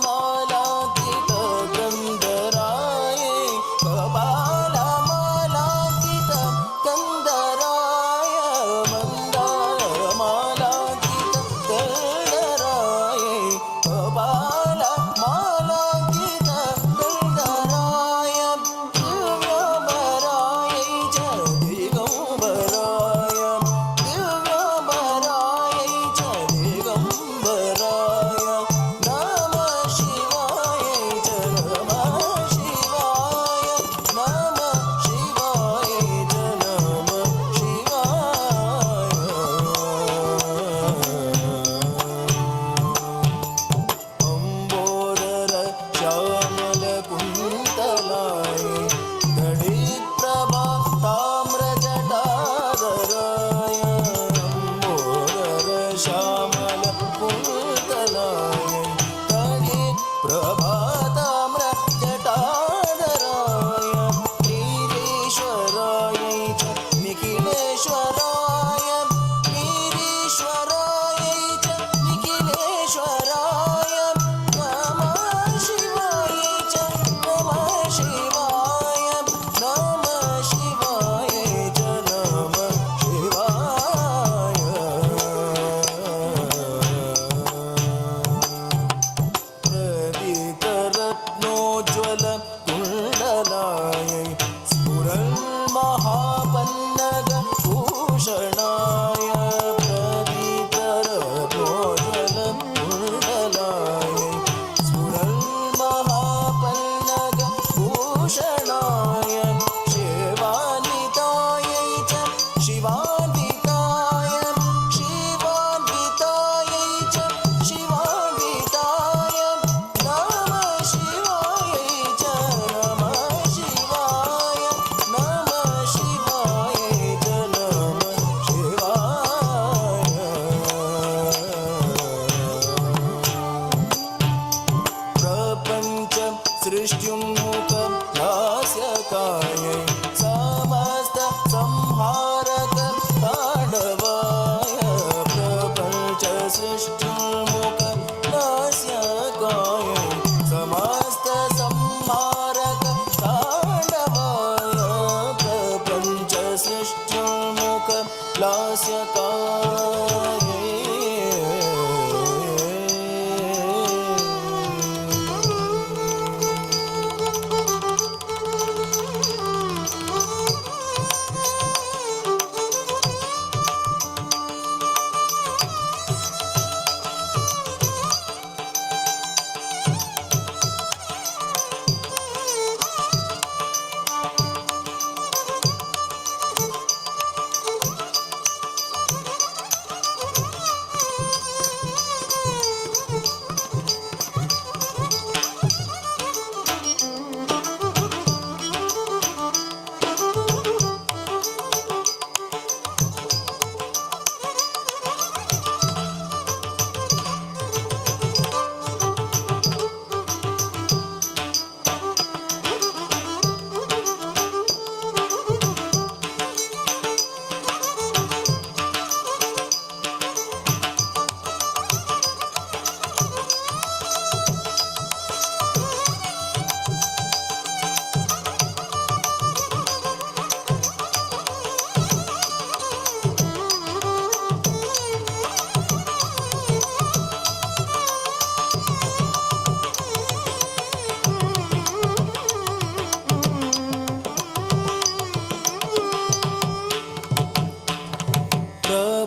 मन्दारमालाकित गन्धराय कपालमालाकित गन्धराय मन्दारमालाकित गन्धराय कपालमालाकित गन्धराय दिव्यंबराय च दिगंबराय दिव्यंबराय च दिगंबराय नमः शिवाय च नमः शिवाय नमः शिवाय च नमः शिवाय अम्बोदर श्यामलकुन्तलाय घटिप्रभा ताम्रजटाधराय अम्बोदर श्यामलकुन्तलाय घटिप्रभा ताम्रजटाधराय नीरेश्वराय च निखिलेश्वराय नीरेश्वराय च निखिलेश्वराय नमः शिवाय च नमः शिवाय नमः शिवाय च नमः शिवाय प्रदीप्तरत्नोज्ज्वल कुण्डलाय स्फुरन्महापन्नग भूषणाय प्रदीप्तरत्नोज्ज्वल कुण्डलाय स्फुरन्महापन्नग भूषणाय शिवान्विताय च शिवान्विताय शिवान्विताय च शिवान्विताय नमः शिवाय च नमः शिवाय नमः शिवाय च नमः शिवाय प्रपञ्च सृष्टिमुखं नास्यकाय समस्त संहारक ताण्डवाय प्रपञ्च सृष्टिमुखं नास्यकाय समस्त संहारक ताण्डवाय प्रपञ्च सृष्टिमुखं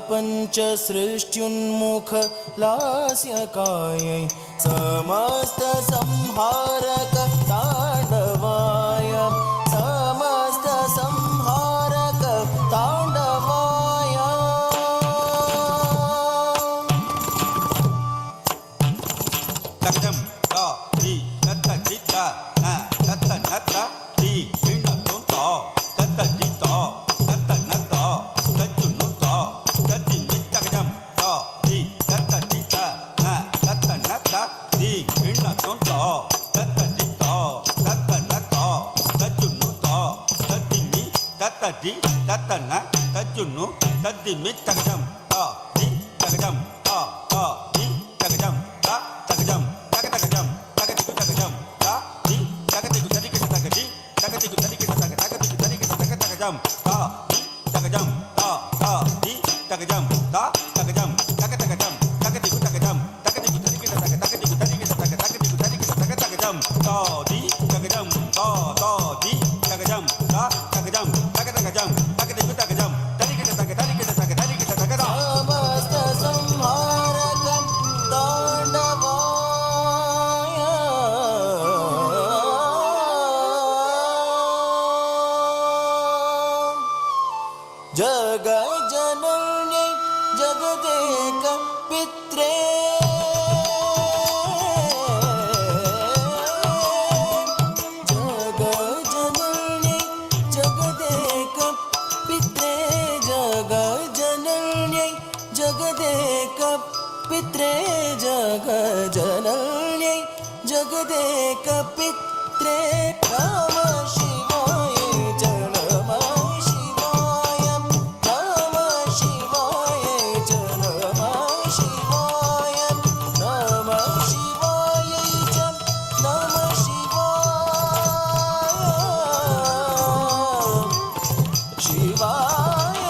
पञ्चसृष्ट्युन्मुख लास्यकायै समस्तसंहारक ताण्डवाय समस्तसंहारक ताण्डवाय तकदम ता दी तत दिता न तत नता दी पिंड तो तत दिता तत नता तत नुता तत तकदम ता दी तत दिता न तत नता दी पिंड तो तत दिता तत नता तत नुता तत नि तत दी तत न तत नु तत मि तकदम ता दी तकदम ता दी तकदम ता तकदम तकदम तकदम तकदम ता दी तकदम तकदम तकदम तकदम तकदम ता दी तकदम ता दी तकदम ता तकदम तकदम तकदम तकदम तकदम तकदम ता दी तकदम ता दी तकदम ता तकदम तकदम तकदम तकदम समस्त संहारक ताण्डवाय जग जनन्यै जगदेक पित्रे जग जनन्यै जगदेक पित्रे जग जनन्यै जगदेक पित्रे जग जनन्यै जगदेक पित्रे नमः शिवाय नमः शिवाय नमः शिवाय नमः शिवाय नमः शिवाय नमः शिवाय शिवाय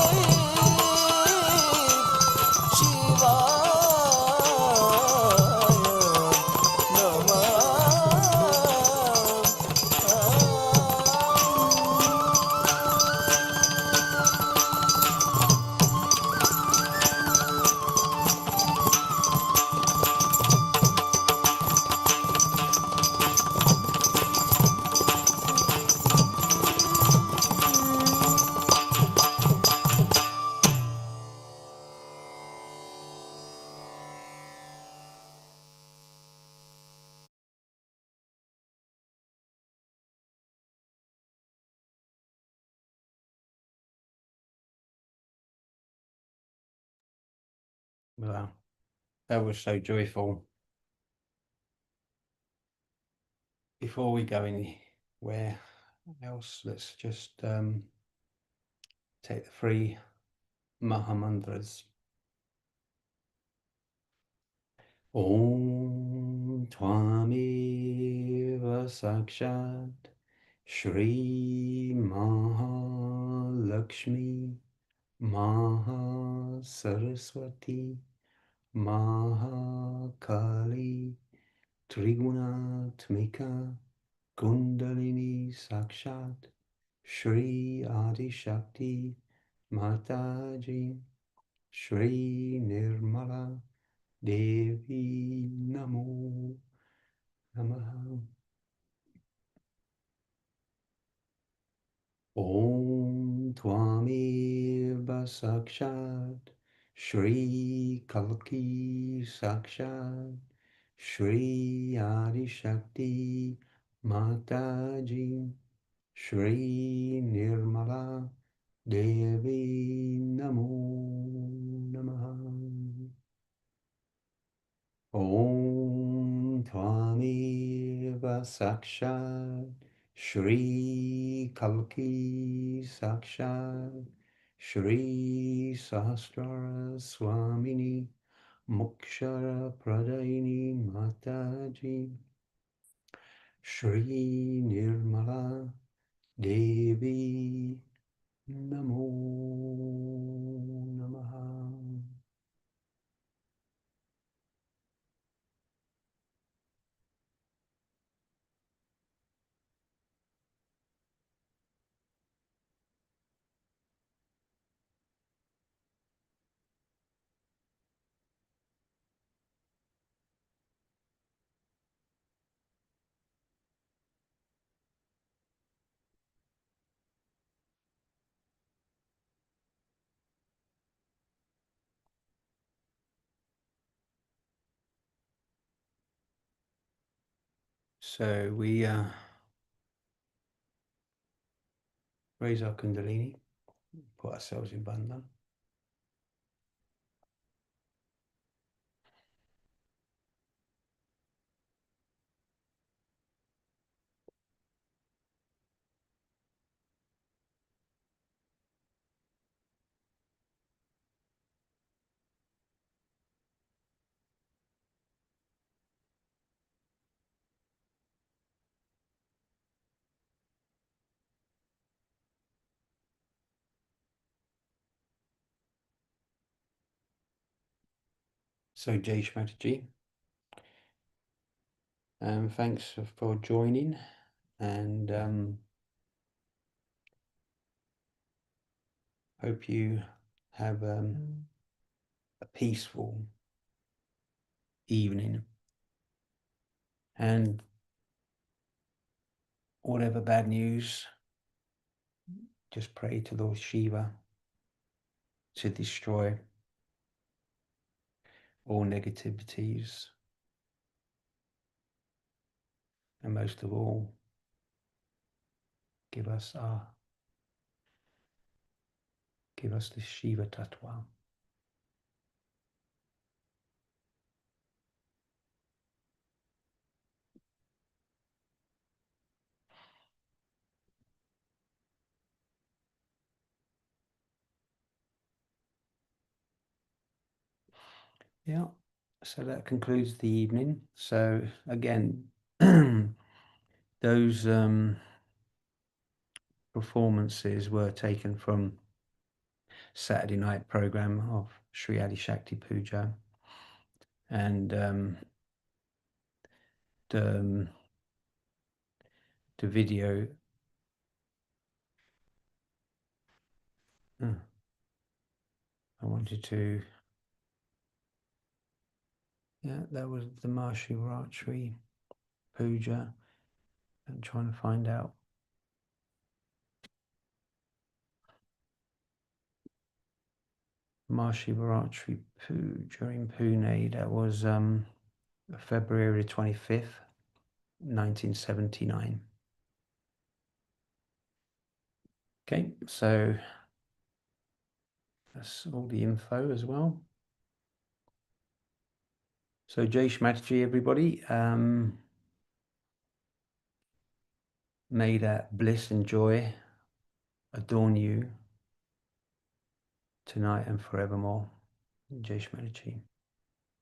Wow, that was so joyful. Before we go anywhere else, let's just take the 3 Mahamantras. Om Twameva Sakshat Shri Mahalakshmi Maha Saraswati Mahakali Trigunaatmika Kundalini Sakshat Shri Adi Shakti Mataji Shri Nirmala Devi Namo Namaha. Om Twameva Sakshat Shri Kalki Sakshat Shri Adi Shakti Mataji Shri Nirmala Devi Namo Namaha. Om Twameva Sakshat Shri Kalki Sakshat Shri Sahasrara Swamini Mokshara Pradaini Mataji Shri Nirmala Devi Namo Namaha. So we raise our Kundalini, put ourselves in bandhan. So Jay Shmataji, thanks for joining, and hope you have a peaceful evening, and whatever bad news, just pray to Lord Shiva to destroy all negativities, and most of all, give us the Shiva Tattva. Yeah, so that concludes the evening. So again, those performances were taken from Saturday night program of Sri Adi Shakti Puja, and the video. I wanted to. Yeah, that was the Mahashivratri Puja. I'm trying to find out. Mahashivratri Puja in Pune. That was February 25th, 1979. Okay, so that's all the info as well. So Jai Shmataji, everybody. May that bliss and joy adorn you tonight and forevermore. Jai Shmataji.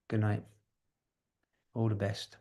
Good night. All the best.